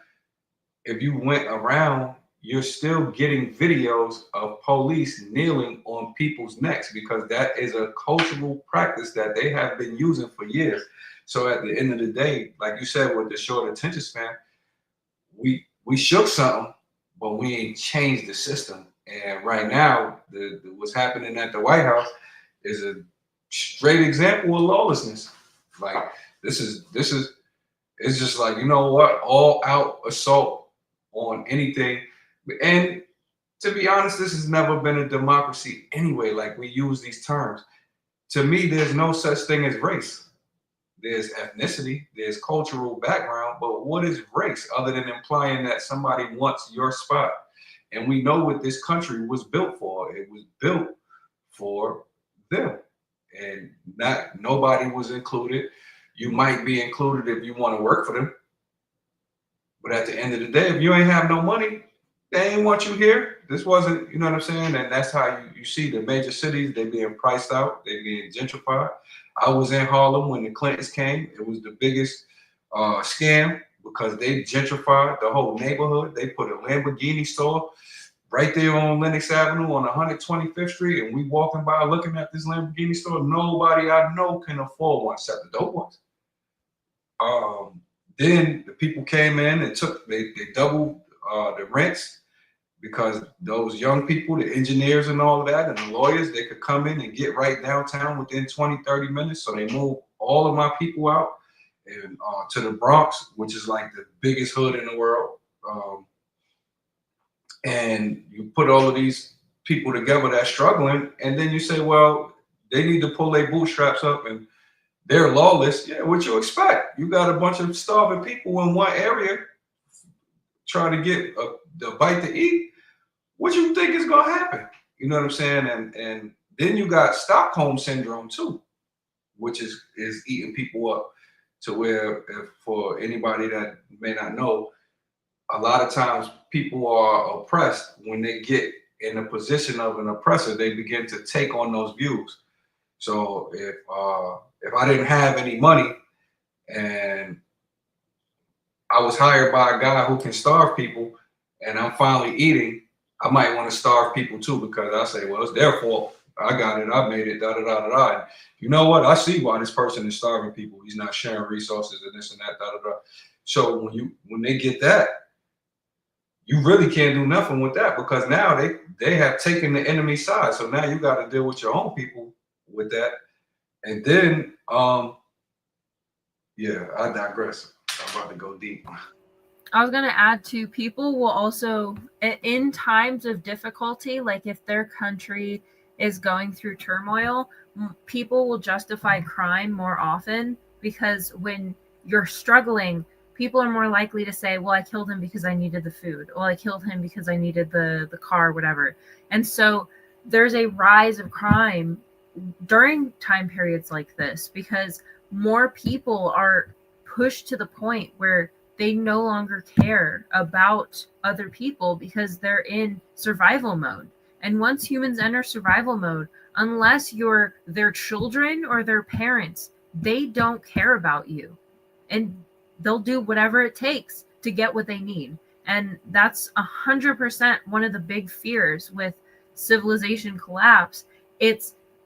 If you went around, you're still getting videos of police kneeling on people's necks, because that is a cultural practice that they have been using for years. So at the end of the day, like you said, with the short attention span, we shook something, but we ain't changed the system. And right now, what's happening at the White House is a straight example of lawlessness. Like, this is it's just like, you know what, all out assault on anything. And to be honest, this has never been a democracy anyway. Like, we use these terms. To me, there's no such thing as race. There's ethnicity, there's cultural background, but what is race other than implying that somebody wants your spot? And we know what this country was built for. It was built for them, and nobody was included. You might be included if you want to work for them, but at the end of the day, if you ain't have no money, they ain't want you here. This wasn't, you know what I'm saying? And that's how you see the major cities, they being priced out, they being gentrified. I was in Harlem when the Clintons came. It was the biggest scam, because they gentrified the whole neighborhood. They put a Lamborghini store right there on Lenox Avenue on 125th Street, and we walking by looking at this Lamborghini store. Nobody I know can afford one except the dope ones. Then the people came in and they doubled the rents, because those young people, the engineers and all of that, and the lawyers, they could come in and get right downtown within 20, 30 minutes. So they moved all of my people out and to the Bronx, which is like the biggest hood in the world. And you put all of these people together that's struggling, and then you say, well, they need to pull their bootstraps up and they're lawless. Yeah, what you expect? You got a bunch of starving people in one area trying to get the bite to eat. What you think is gonna happen? You know what I'm saying? And then you got Stockholm syndrome too, which is eating people up, to where, for anybody that may not know, a lot of times people are oppressed. When they get in a position of an oppressor, they begin to take on those views. So if I didn't have any money and I was hired by a guy who can starve people, and I'm finally eating, I might want to starve people too, because I say, well, it's their fault. I got it. I made it. Da da da da da. You know what? I see why this person is starving people. He's not sharing resources and this and that. Da da da. So when they get that, you really can't do nothing with that, because now they have taken the enemy side. So now you got to deal with your own people with that. And then, yeah, I digress. I'm about to go deep. I was going to add too, people will also, in times of difficulty, like if their country is going through turmoil, people will justify crime more often, because when you're struggling, people are more likely to say, well, I killed him because I needed the food. Well, I killed him because I needed the car, whatever. And so there's a rise of crime during time periods like this, because more people are pushed to the point where they no longer care about other people because they're in survival mode. And once humans enter survival mode, unless you're their children or their parents, they don't care about you. And they'll do whatever it takes to get what they need. And that's 100% one of the big fears with civilization collapse.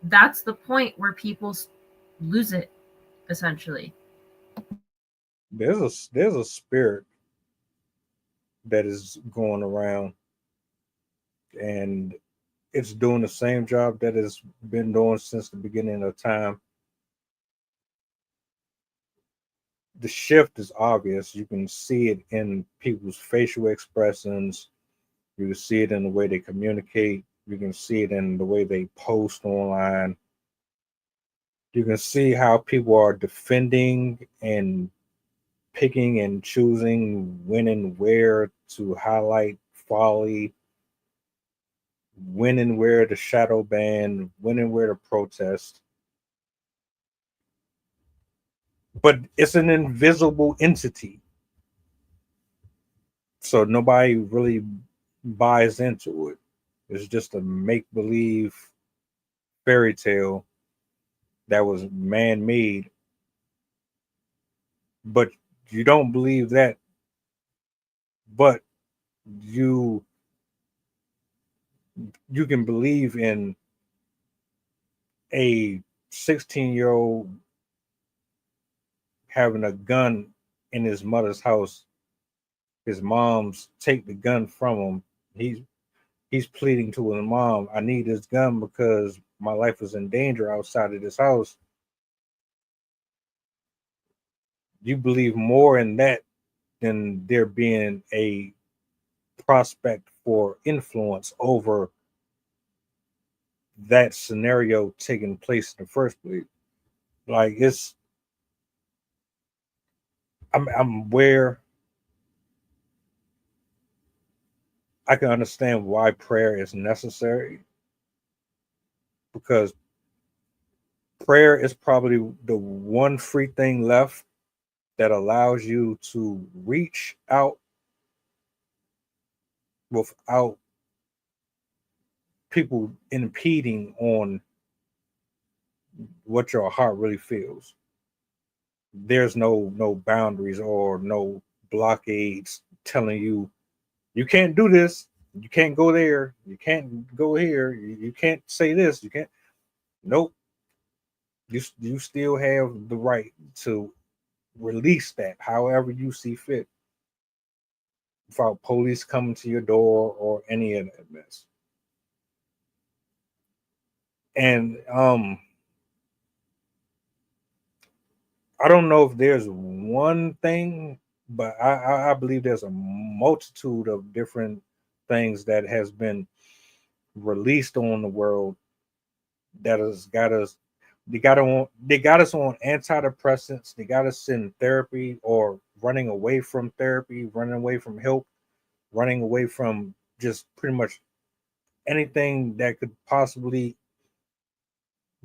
That's the point where people lose it, essentially. There's a spirit that is going around, and it's doing the same job that it's been doing since the beginning of time. The shift is obvious. You can see it in people's facial expressions. You can see it in the way they communicate. You can see it in the way they post online. You can see how people are defending and picking and choosing when and where to highlight folly, when and where to shadow ban, when and where to protest. But it's an invisible entity. So nobody really buys into it. It's just a make-believe fairy tale that was man-made. But you don't believe that. But you can believe in a 16-year-old having a gun in his mother's house. His mom's take the gun from him. He's pleading to his mom, I need this gun because my life is in danger outside of this house. You believe more in that than there being a prospect for influence over that scenario taking place in the first place. Like I'm aware. I can understand why prayer is necessary, because prayer is probably the one free thing left that allows you to reach out without people impeding on what your heart really feels. There's no boundaries or no blockades telling you you can't do this, you can't go there, you can't go here, you can't say this, you can't. Nope. You still have the right to release that however you see fit, without police coming to your door or any of that mess. And I don't know if there's one thing, but I believe there's a multitude of different things that has been released on the world that has got us. They got us on antidepressants. They got us in therapy or running away from therapy, running away from help, running away from just pretty much anything that could possibly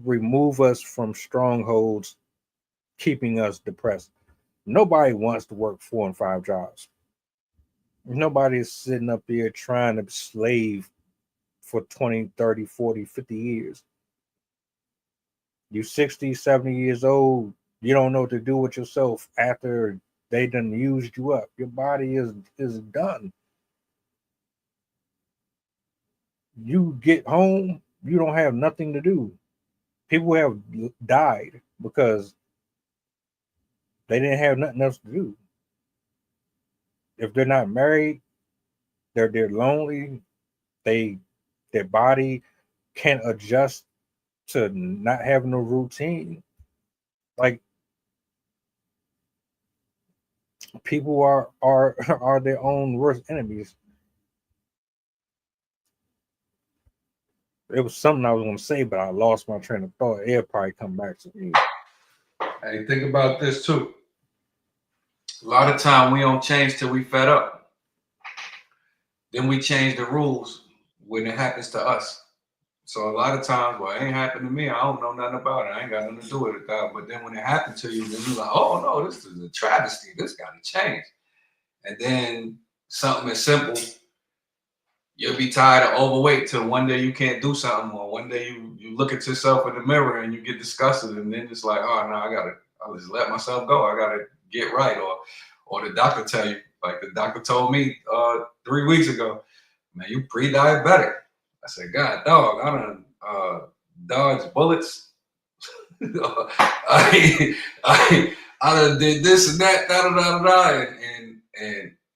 remove us from strongholds, keeping us depressed. Nobody wants to work 4 and 5 jobs. Nobody's sitting up here trying to slave for 20, 30, 40, 50 years. You 60, 70 years old, you don't know what to do with yourself after they done used you up. Your body is done. You get home, you don't have nothing to do. People have died because they didn't have nothing else to do. If they're not married, they're lonely. Their body can't adjust to not having a routine. Like, people are their own worst enemies. It was something I was going to say, but I lost my train of thought. It'll probably come back to me. Hey, think about this too. A lot of time we don't change till we fed up. Then we change the rules when it happens to us. So a lot of times, well, it ain't happened to me. I don't know nothing about it. I ain't got nothing to do with it. But then when it happened to you, then you're like, oh no, this is a travesty. This got to change. And then something as simple, you'll be tired of overweight till one day you can't do something, or one day you look at yourself in the mirror and you get disgusted, and then it's like, oh no, I'll just let myself go. I gotta get right. Or the doctor tell you, like the doctor told me 3 weeks ago, man, you pre-diabetic. I said, God, dog, I done dodged bullets. I done did this and that, and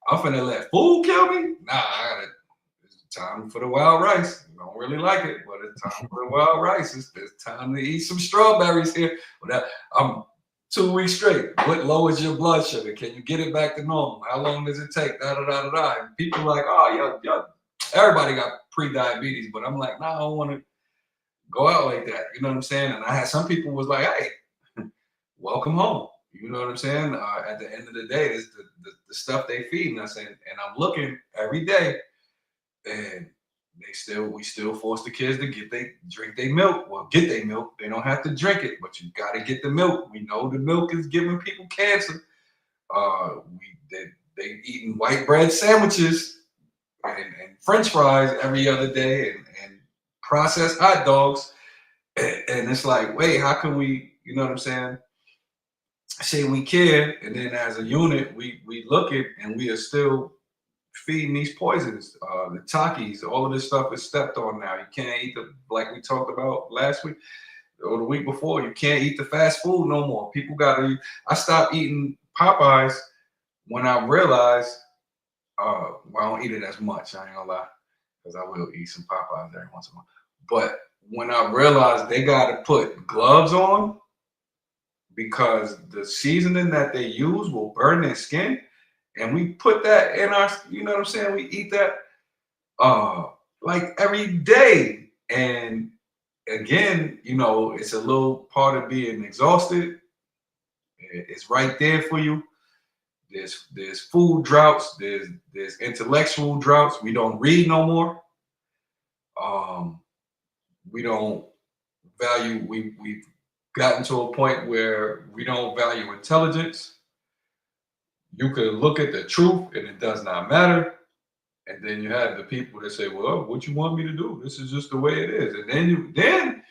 I'm finna let food kill me? Nah, it's time for the wild rice. I don't really like it, but it's time for the wild rice. It's time to eat some strawberries here. I'm 2 weeks straight. What lowers your blood sugar? Can you get it back to normal? How long does it take? And people are like, oh, yeah, everybody got pre-diabetes, but I'm like, nah, I don't want to go out like that. You know what I'm saying? And I had some people was like, hey, welcome home. You know what I'm saying? At the end of the day, it's the stuff they feeding us, and I'm looking every day, and we still force the kids to drink their milk. Well, get their milk. They don't have to drink it, but you got to get the milk. We know the milk is giving people cancer. They eating white bread sandwiches and French fries every other day, and processed hot dogs. And it's like, wait, how can we, you know what I'm saying, say we care, and then as a unit, we look at and we are still feeding these poisons, the Takis, all of this stuff is stepped on now. You can't eat like we talked about last week or the week before, you can't eat the fast food no more. I stopped eating Popeyes when I realized, well, I don't eat it as much, I ain't gonna lie, because I will eat some Popeyes every once in a while. But when I realized they got to put gloves on because the seasoning that they use will burn their skin, and we put that in our, you know what I'm saying? We eat that like every day. And again, you know, it's a little part of being exhausted. It's right there for you. There's food droughts. There's intellectual droughts. We don't read no more. We don't value. We've gotten to a point where we don't value intelligence. You can look at the truth and it does not matter. And then you have the people that say, well, what you want me to do? This is just the way it is. And then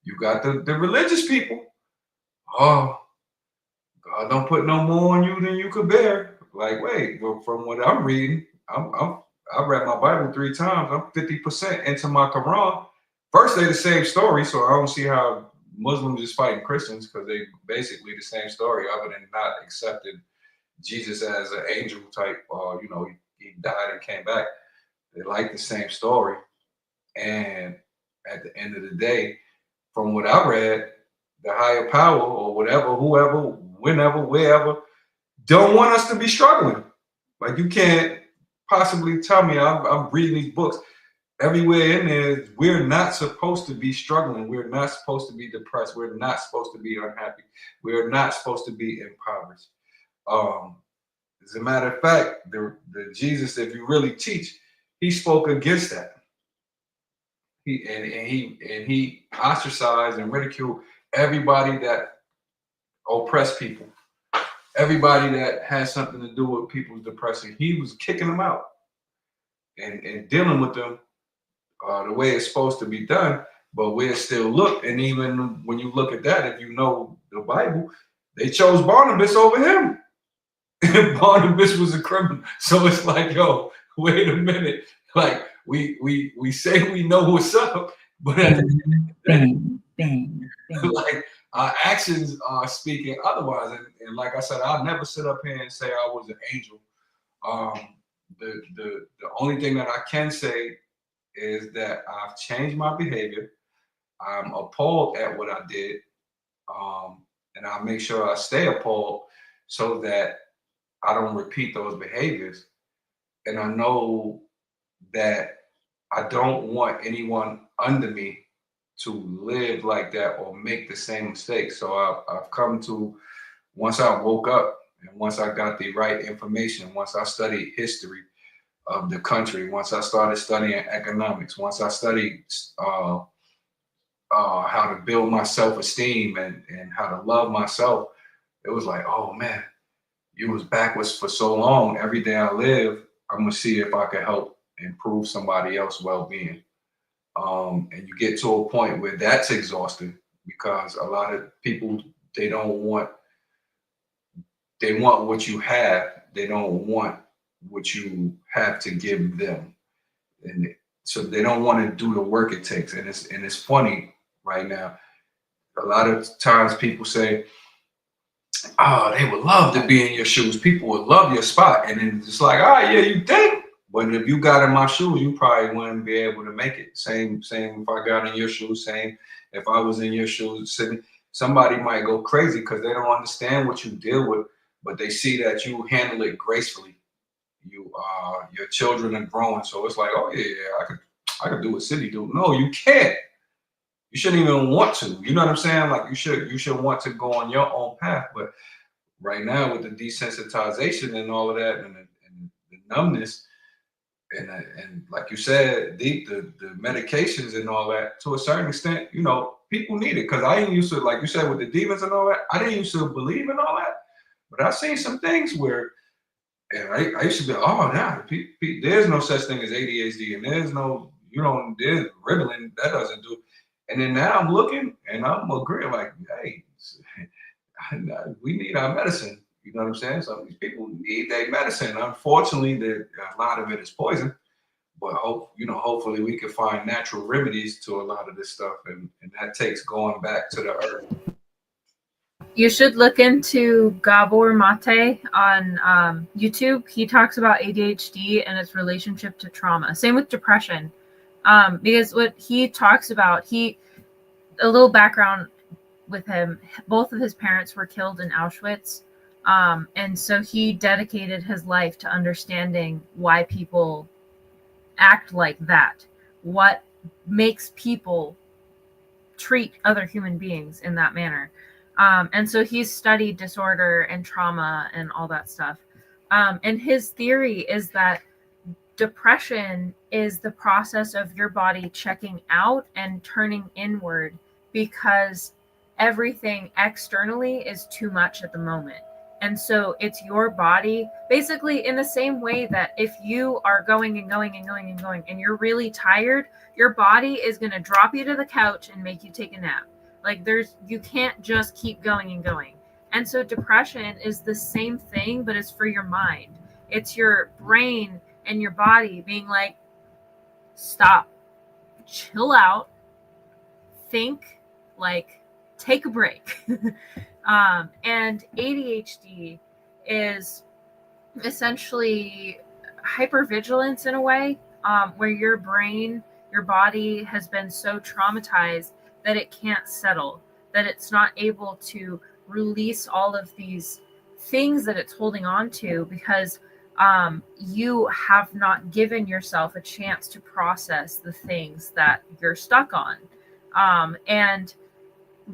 you got the religious people. Oh, God don't put no more on you than you could bear. Like, wait, well, from what I'm reading, I read my Bible 3 times. I'm 50% into my Quran. First, they're the same story, so I don't see how Muslims is fighting Christians, because they basically the same story, other than not accepting Jesus as an angel type. You know, he died and came back. They like the same story. And at the end of the day, from what I read, the higher power or whatever, whoever, whenever, wherever, don't want us to be struggling. Like, you can't possibly tell me, I'm reading these books. Everywhere in there, we're not supposed to be struggling. We're not supposed to be depressed. We're not supposed to be unhappy. We're not supposed to be impoverished. As a matter of fact, the Jesus, if you really teach, he spoke against that. He ostracized and ridiculed everybody that oppressed people, everybody that has something to do with people's depression. He was kicking them out and dealing with them the way it's supposed to be done. But we're still look, and even when you look at that, if you know the Bible, they chose Barnabas over him. Barnabas was a criminal. So it's like, yo, wait a minute. Like, we say we know what's up, but at the end of the day, like, our actions are speaking otherwise. And like I said, I'll never sit up here and say I was an angel. The only thing that I can say is that I've changed my behavior. I'm appalled at what I did. And I'll make sure I stay appalled so that I don't repeat those behaviors. And I know that I don't want anyone under me to live like that or make the same mistakes. So I've come to, once I woke up and once I got the right information, once I studied history of the country, once I started studying economics, once I studied how to build my self-esteem and how to love myself, it was like, oh man, you was backwards for so long. Every day I live, I'm gonna see if I can help improve somebody else's well-being. And you get to a point where that's exhausting because a lot of people, they want what you have. They don't want what you have to give them. And so they don't want to do the work it takes. And it's funny right now. A lot of times people say, oh, they would love to be in your shoes. People would love your spot. And then it's like, oh yeah, you think? But if you got in my shoes, you probably wouldn't be able to make it. Same if I got in your shoes, same if I was in your shoes sitting. Somebody might go crazy because they don't understand what you deal with, but they see that you handle it gracefully. Your children are growing, so it's like, oh yeah, I could do what City do. No, you can't. You shouldn't even want to. You know what I'm saying? Like you should want to go on your own path. But right now with the desensitization and all of that and the numbness and like you said, the medications and all that, to a certain extent, you know, people need it. Because I didn't used to, like you said, with the demons and all that, I didn't used to believe in all that. But I've seen some things where, and I used to be, oh, nah, there's no such thing as ADHD, and there's no, there's Ritalin, that doesn't do. And then now I'm looking and I'm agreeing, like, hey, we need our medicine. You know what I'm saying? So these people need their medicine. Unfortunately, a lot of it is poison. But hopefully we can find natural remedies to a lot of this stuff, and that takes going back to the earth. You should look into Gabor Mate on YouTube. He talks about ADHD and its relationship to trauma. Same with depression. Because what he talks about, a little background with him, both of his parents were killed in Auschwitz. And so he dedicated his life to understanding why people act like that, what makes people treat other human beings in that manner. And so he's studied disorder and trauma and all that stuff. And his theory is that depression is the process of your body checking out and turning inward because everything externally is too much at the moment. And so it's your body, basically in the same way that if you are going and going and going and going and you're really tired, your body is going to drop you to the couch and make you take a nap. Like you can't just keep going and going. And so depression is the same thing, but it's for your mind. It's your brain and your body being like, stop, chill out, think, like, take a break. And ADHD is essentially hypervigilance in a way, where your brain, your body has been so traumatized that it can't settle, that it's not able to release all of these things that it's holding on to because you have not given yourself a chance to process the things that you're stuck on. And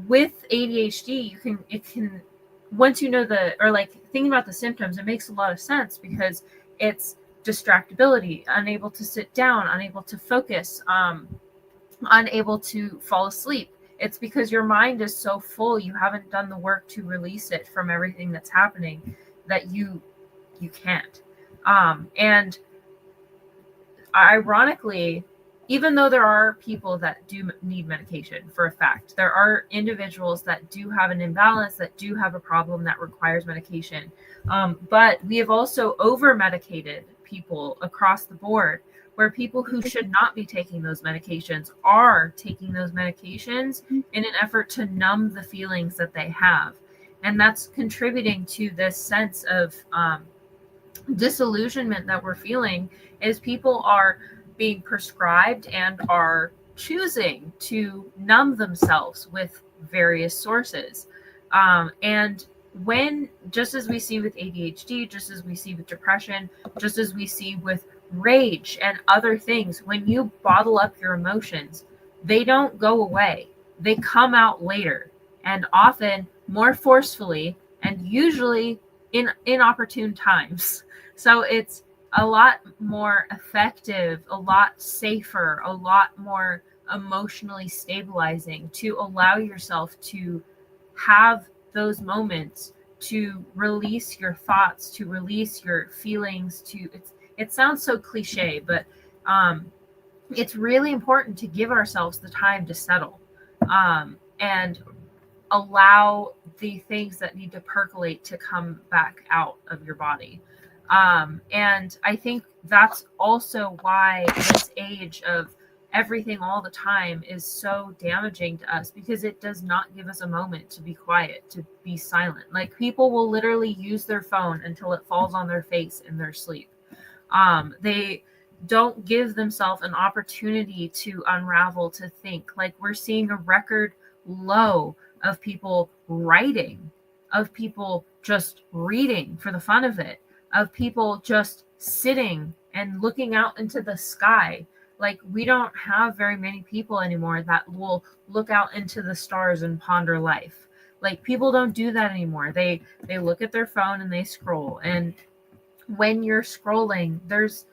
with ADHD, it can once you know thinking about the symptoms, it makes a lot of sense because it's distractibility, unable to sit down, unable to focus, unable to fall asleep. It's because your mind is so full, you haven't done the work to release it from everything that's happening that you can't. And ironically, even though there are people that do need medication for a fact, there are individuals that do have an imbalance, that do have a problem that requires medication. But we have also over-medicated people across the board, where people who should not be taking those medications are taking those medications in an effort to numb the feelings that they have. And that's contributing to this sense of disillusionment that we're feeling, is people are being prescribed and are choosing to numb themselves with various sources. And when, just as we see with ADHD, just as we see with depression, just as we see with rage and other things, when you bottle up your emotions, they don't go away. They come out later, and often more forcefully, and usually in inopportune times. So it's a lot more effective, a lot safer, a lot more emotionally stabilizing to allow yourself to have those moments, to release your thoughts, to release your feelings. It sounds so cliche, but it's really important to give ourselves the time to settle, and allow the things that need to percolate to come back out of your body. And I think that's also why this age of everything all the time is so damaging to us, because it does not give us a moment to be quiet, to be silent. Like, people will literally use their phone until it falls on their face in their sleep. They don't give themselves an opportunity to unravel, to think. Like, we're seeing a record low of people writing, of people just reading for the fun of it, of people just sitting and looking out into the sky. Like, we don't have very many people anymore that will look out into the stars and ponder life. Like, people don't do that anymore. They look at their phone and they scroll. And when you're scrolling, there's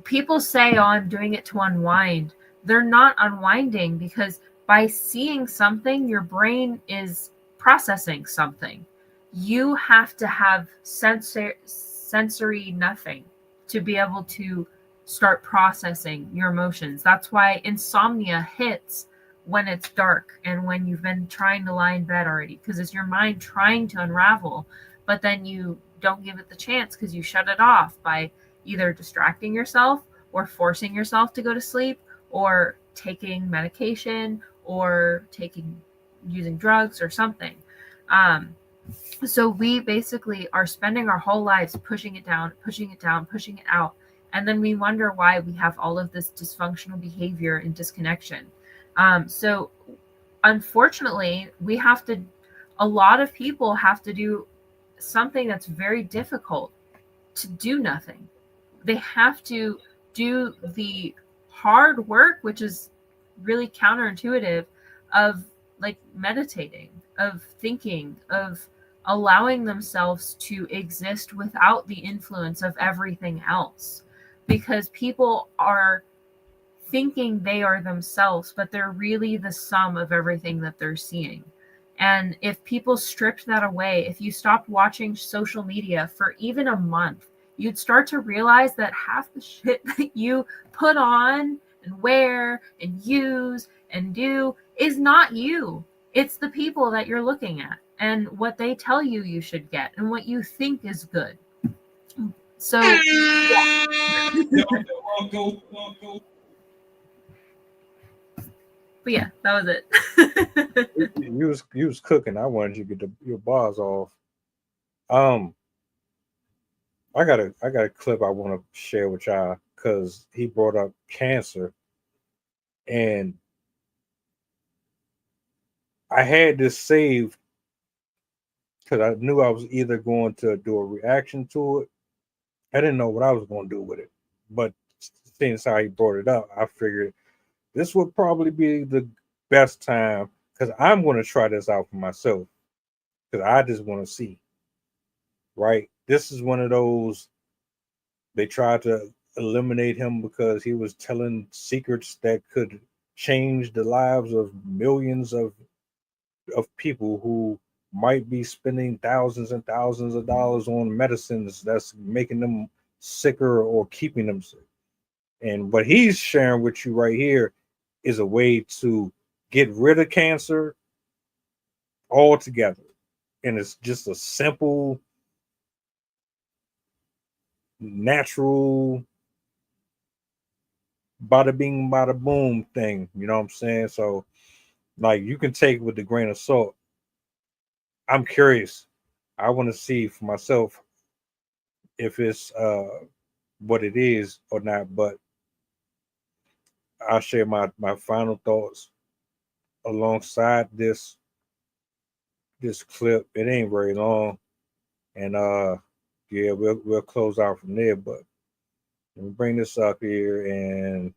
people say, oh, I'm doing it to unwind. They're not unwinding, because by seeing something, your brain is processing something. You have to have sensory nothing to be able to start processing your emotions. That's why insomnia hits when it's dark and when you've been trying to lie in bed already, because it's your mind trying to unravel, but then you don't give it the chance because you shut it off by either distracting yourself or forcing yourself to go to sleep, or taking medication, or using drugs or something. So we basically are spending our whole lives pushing it down, pushing it down, pushing it out. And then we wonder why we have all of this dysfunctional behavior and disconnection. So unfortunately, a lot of people have to do something that's very difficult, to do nothing. They have to do the hard work, which is really counterintuitive, of like meditating, of thinking, of allowing themselves to exist without the influence of everything else. Because people are thinking they are themselves, but they're really the sum of everything that they're seeing. And if people stripped that away, if you stopped watching social media for even a month, you'd start to realize that half the shit that you put on and wear and use and do is not you. It's the people that you're looking at and what they tell you you should get and what you think is good. So, yeah. But yeah, that was it. you was cooking. I wanted you to get your bars off. I got a clip I want to share with y'all, because he brought up cancer, and I had this saved because I knew I was either going to do a reaction to it. I didn't know what I was going to do with it, but since how he brought it up, I figured this would probably be the best time, because I'm going to try this out for myself, because I just want to see. Right? This is one of those, they tried to eliminate him because he was telling secrets that could change the lives of millions of people who might be spending thousands and thousands of dollars on medicines that's making them sicker or keeping them sick. And what he's sharing with you right here is a way to get rid of cancer altogether. And it's just a simple, natural, bada bing, bada boom thing. You know what I'm saying? So, like, you can take it with a grain of salt. I'm curious. I want to see for myself if it's what it is or not. But I'll share my final thoughts alongside this clip. It ain't very long, and yeah, we'll close out from there. But let me bring this up here, and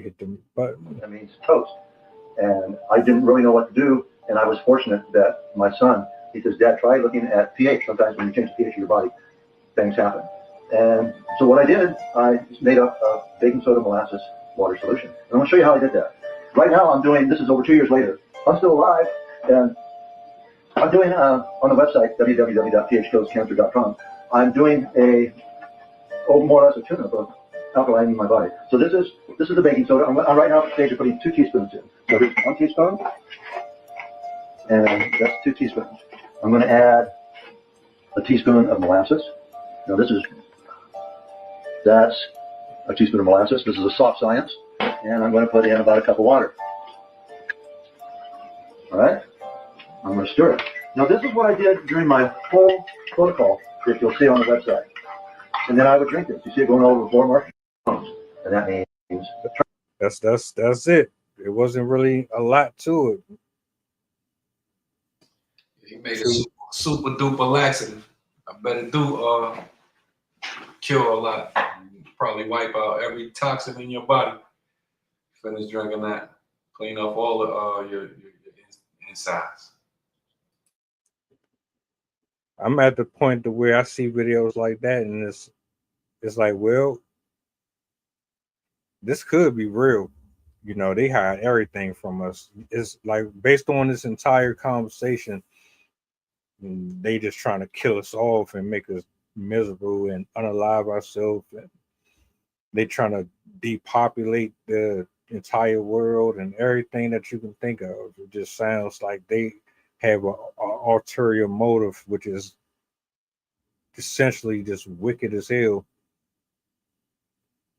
hit the button. That means toast. And I didn't really know what to do. And I was fortunate that my son, he says, Dad, try looking at pH. Sometimes when you change the pH of your body, things happen. And so what I did, I made up a baking soda molasses water solution. And I'm going to show you how I did that. Right now I'm doing, this is over 2 years later, I'm still alive, and I'm doing on the website, www.phgoescancer.com, I'm doing more or less a tune-up of alkalining my body. So this is the baking soda. I'm right now at the stage of putting 2 teaspoons in. So here's 1 teaspoon, and that's 2 teaspoons. I'm going to add a teaspoon of molasses. Now that's a teaspoon of molasses. This is a soft science. And I'm going to put in about a cup of water. All right? I'm going to stir it. Now this is what I did during my whole protocol, if you'll see on the website. And then I would drink this. You see it going over the floor mark? And that means that's it. It wasn't really a lot to it. He made a super duper laxative. I bet it do cure a lot. Probably wipe out every toxin in your body. Finish drinking that. Clean off all the your insides. I'm at the point to where I see videos like that, and it's like, well, this could be real. You know, they hide everything from us. It's like, based on this entire conversation, they just trying to kill us off and make us miserable and unalive ourselves. And they trying to depopulate the entire world and everything that you can think of. It just sounds like they have a ulterior motive, which is essentially just wicked as hell.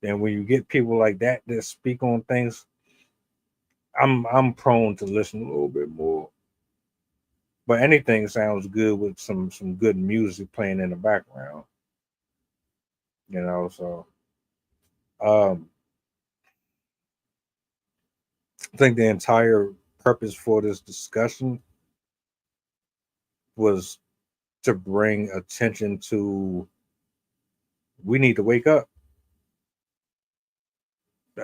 And when you get people like that speak on things, I'm prone to listen a little bit more. But anything sounds good with some good music playing in the background. You know, so I think the entire purpose for this discussion was to bring attention to, we need to wake up.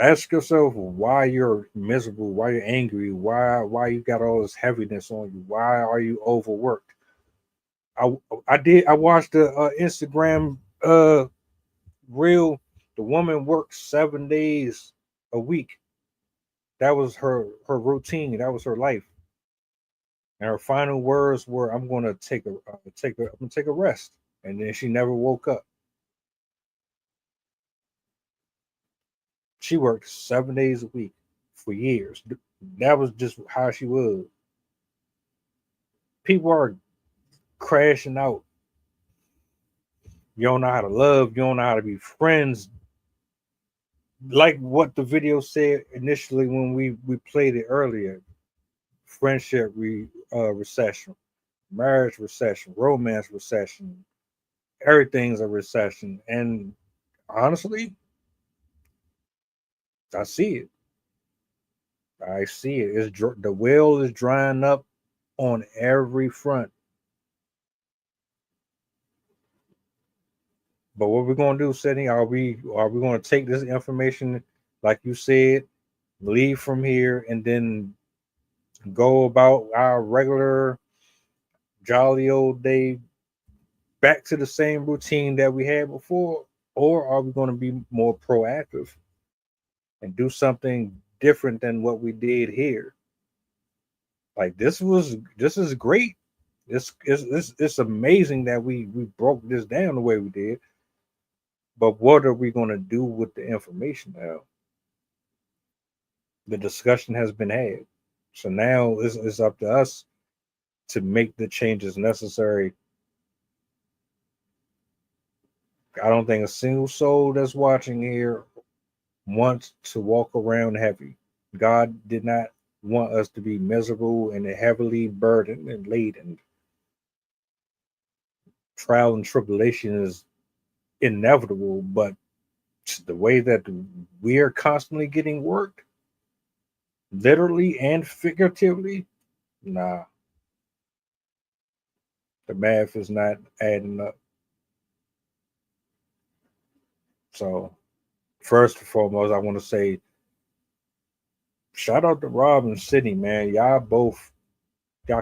Ask yourself why you're miserable, why you're angry, why you got all this heaviness on you, why are you overworked? I watched the Instagram reel. The woman worked 7 days a week. That was her routine. That was her life. And her final words were, "I'm going to take a rest." And then she never woke up. She worked 7 days a week for years. That was just how she was. People are crashing out. You don't know how to love. You don't know how to be friends. Like what the video said initially when we played it earlier. Friendship recession, marriage recession, romance recession. Everything's a recession. And honestly, I see it. I see it. The well is drying up on every front. But what we're gonna do, Sydney? Are we gonna take this information, like you said, leave from here, and then go about our regular jolly old day, back to the same routine that we had before, or are we going to be more proactive and do something different than what we did here? Like this is great. It's amazing that we broke this down the way we did. But what are we going to do with the information now? The discussion has been had. So now it's up to us to make the changes necessary. I don't think a single soul that's watching here wants to walk around heavy. God did not want us to be miserable and heavily burdened and laden. Trial and tribulation is inevitable, but the way that we are constantly getting worked, literally and figuratively, nah. The math is not adding up. So, first and foremost, I want to say shout out to Rob and Sydney, man. Y'all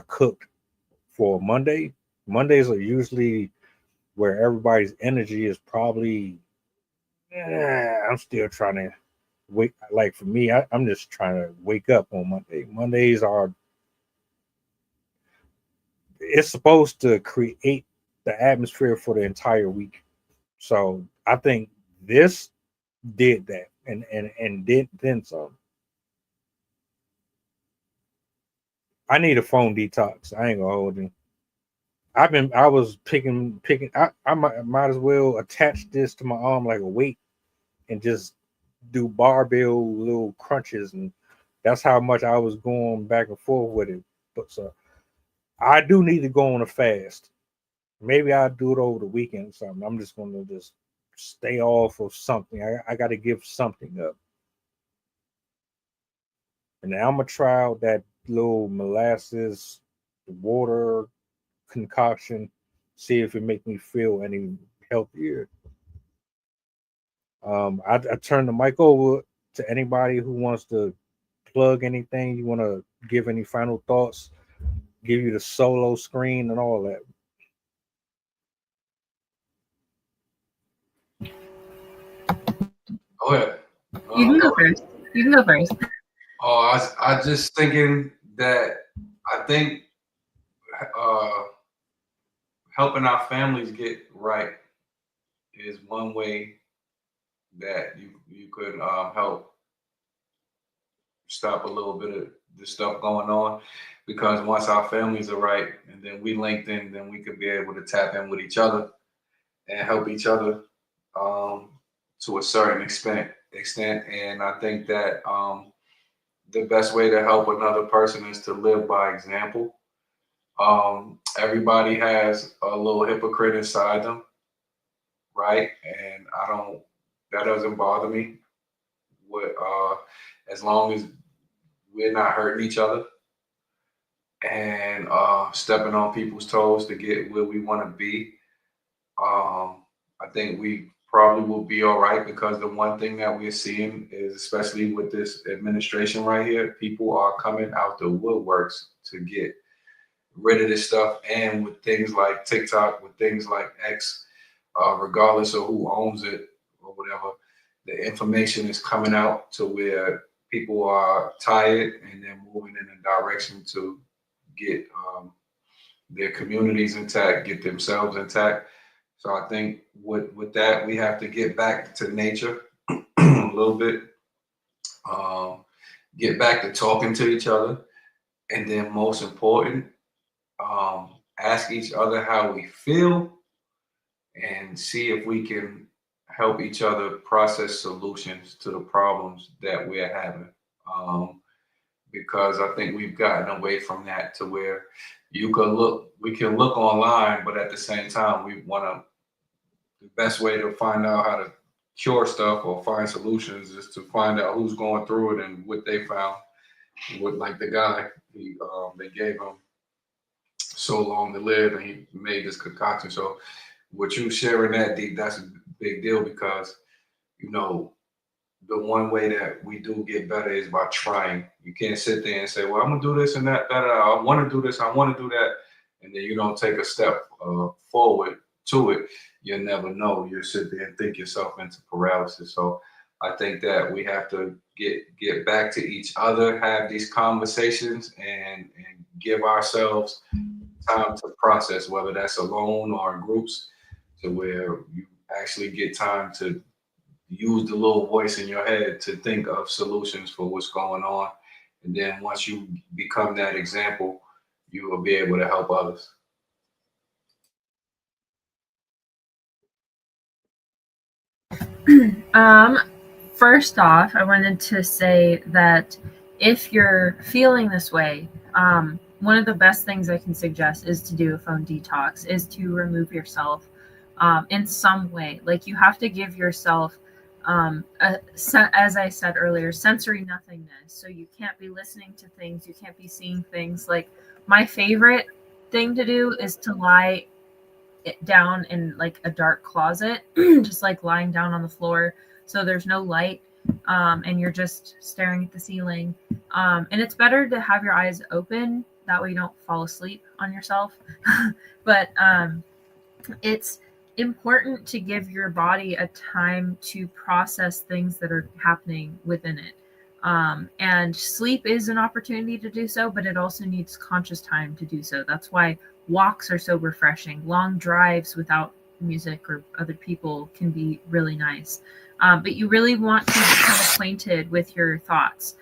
cooked for Monday. Mondays are usually where everybody's energy is probably. I'm still trying to wake. Like for me, I'm just trying to wake up on Monday. Mondays are. It's supposed to create the atmosphere for the entire week. So I think this did that and did then some. I need a phone detox. I ain't gonna hold you. I was picking. I might as well attach this to my arm like a weight and just do barbell little crunches, and that's how much I was going back and forth with it. But so I do need to go on a fast. Maybe I'll do it over the weekend or something. I'm just gonna just stay off of something. I got to give something up. And now I'm gonna try out that little molasses water concoction, see if it make me feel any healthier. I turn the mic over to anybody who wants to plug anything. You want to give any final thoughts? Give you the solo screen and all that. Go ahead. You can go first. You can go first. Oh, I just thinking that I think helping our families get right is one way that you could help stop a little bit of the stuff going on. Because once our families are right, and then we linked in, then we could be able to tap in with each other and help each other to a certain extent. And I think that the best way to help another person is to live by example. Everybody has a little hypocrite inside them, right? And that doesn't bother me. As long as we're not hurting each other and stepping on people's toes to get where we want to be, I think we probably will be all right, because the one thing that we're seeing is, especially with this administration right here, people are coming out the woodworks to get rid of this stuff. And with things like TikTok, with things like X, regardless of who owns it or whatever, the information is coming out to where people are tired and they're moving in a direction to get their communities intact, get themselves intact. So I think with that, we have to get back to nature a little bit, get back to talking to each other, and then most important, ask each other how we feel and see if we can help each other process solutions to the problems that we're having. Because I think we've gotten away from that to where we can look online, but at the same time, the best way to find out how to cure stuff or find solutions is to find out who's going through it and what they found. With like the guy, they gave him so long to live, and he made this concoction. So with you sharing that, Deep, that's a big deal, because the one way that we do get better is by trying. You can't sit there and say, well, I'm gonna do this and that, I want to do this, I want to do that, and then you don't take a step forward to it. You'll never know. You'll sit there and think yourself into paralysis. So I think that we have to get back to each other, have these conversations, and give ourselves time to process, whether that's alone or in groups, to where you actually get time to use the little voice in your head to think of solutions for what's going on. And then once you become that example, you will be able to help others. First off, I wanted to say that if you're feeling this way, one of the best things I can suggest is to do a phone detox, is to remove yourself in some way. Like, you have to give yourself, as I said earlier, sensory nothingness. So you can't be listening to things, you can't be seeing things. Like, my favorite thing to do is to lie down in like a dark closet, just like lying down on the floor, so there's no light, and you're just staring at the ceiling. And it's better to have your eyes open. That way you don't fall asleep on yourself. But it's important to give your body a time to process things that are happening within it. And sleep is an opportunity to do so, but it also needs conscious time to do so. That's why walks are so refreshing. Long drives without music or other people can be really nice. But you really want to become acquainted with your thoughts.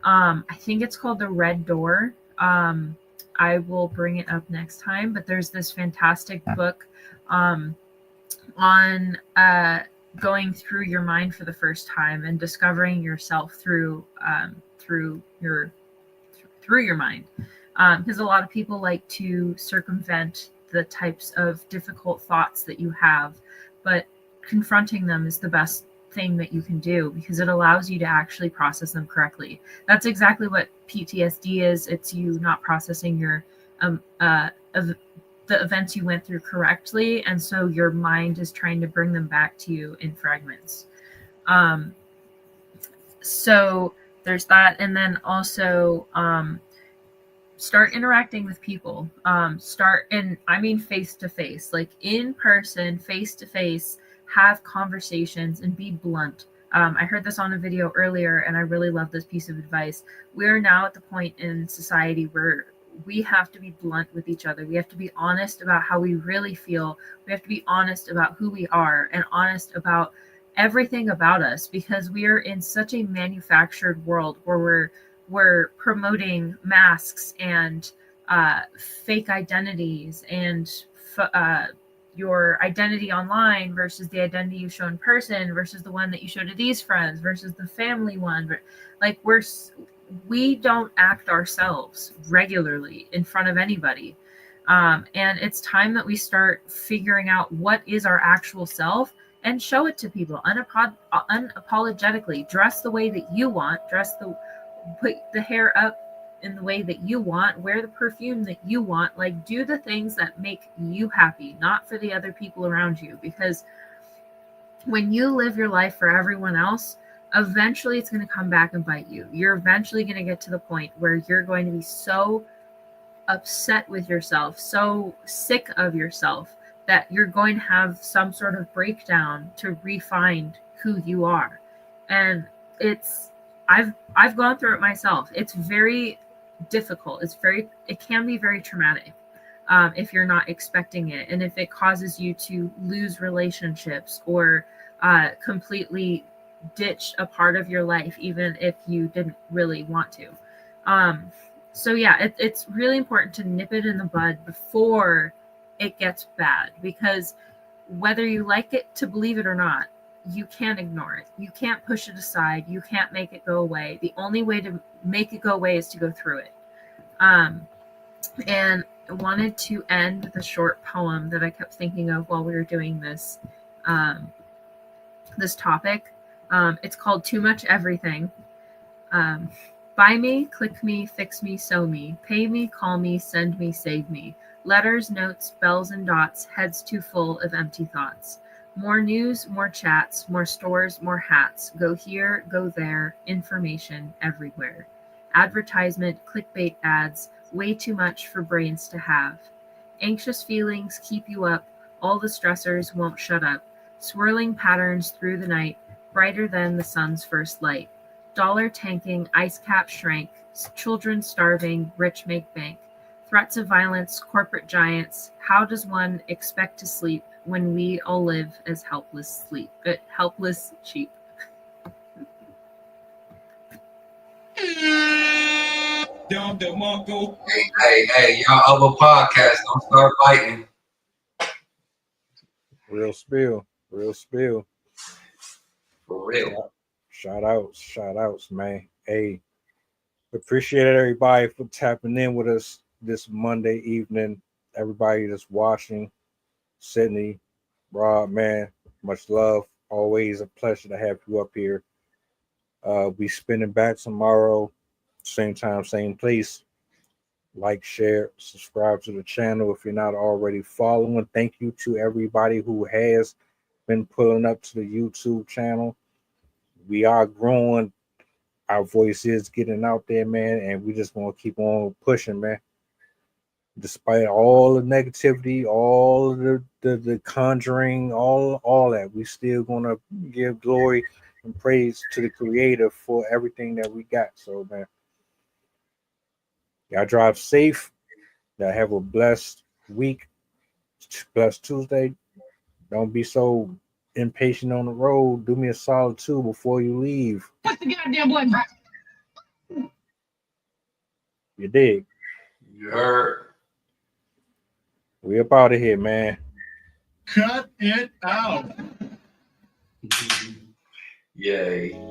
I think it's called The Red Door. I will bring it up next time, but there's this fantastic book on going through your mind for the first time and discovering yourself through your mind, because a lot of people like to circumvent the types of difficult thoughts that you have, but confronting them is the best thing that you can do because it allows you to actually process them correctly. That's exactly what PTSD is. It's you not processing your the events you went through correctly, and so your mind is trying to bring them back to you in fragments. So there's that, and then also start interacting with people. Start, and I mean face to face, like in person, face to face. Have conversations and be blunt. I heard this on a video earlier, and I really love this piece of advice. We are now at the point in society where we have to be blunt with each other. We have to be honest about how we really feel. We have to be honest about who we are and honest about everything about us, because we are in such a manufactured world where we're promoting masks and fake identities and your identity online versus the identity you show in person versus the one that you show to these friends versus the family one. Like we don't act ourselves regularly in front of anybody. And it's time that we start figuring out what is our actual self and show it to people unapologetically. Dress the way that you want, put the hair up in the way that you want, wear the perfume that you want, like do the things that make you happy, not for the other people around you. Because when you live your life for everyone else, eventually it's going to come back and bite you. You're eventually going to get to the point where you're going to be so upset with yourself, so sick of yourself, that you're going to have some sort of breakdown to re-find who you are. And I've gone through it myself. It's very difficult. It can be very traumatic if you're not expecting it, and if it causes you to lose relationships or completely ditch a part of your life, even if you didn't really want to. So yeah, it's really important to nip it in the bud before it gets bad, because whether you like it to believe it or not, you can't ignore it. You can't push it aside. You can't make it go away. The only way to make it go away is to go through it. And I wanted to end with a short poem that I kept thinking of while we were doing this this topic. It's called Too Much Everything. Buy me, click me, fix me, sew me, pay me, call me, send me, save me. Letters, notes, bells and dots, heads too full of empty thoughts. More news, more chats, more stores, more hats. Go here, go there, information everywhere. Advertisement, clickbait ads, way too much for brains to have. Anxious feelings keep you up, all the stressors won't shut up. Swirling patterns through the night, brighter than the sun's first light. Dollar tanking, ice cap shrank, children starving, rich make bank. Threats of violence, corporate giants. How does one expect to sleep when we all live as helpless sheep? Hey, y'all other podcasts, don't start fighting. Real spill. For real. Shout outs, man. Hey, appreciate everybody for tapping in with us this Monday evening. Everybody that's watching, Sydney, Rob, man, much love. Always a pleasure to have you up here. We spinning back tomorrow, same time, same place. Like, share, subscribe to the channel if you're not already following. Thank you to everybody who has been pulling up to the YouTube channel. we are growing. Our voice is getting out there, man, and we just want to keep on pushing, man. Despite all the negativity, all the conjuring, all that, we still gonna give glory and praise to the Creator for everything that we got. So, man, y'all drive safe. Y'all have a blessed week, blessed Tuesday. Don't be so impatient on the road. Do me a solid too before you leave. What's the goddamn button? You dig? You heard? We up out of here, man. Cut it out. Yay.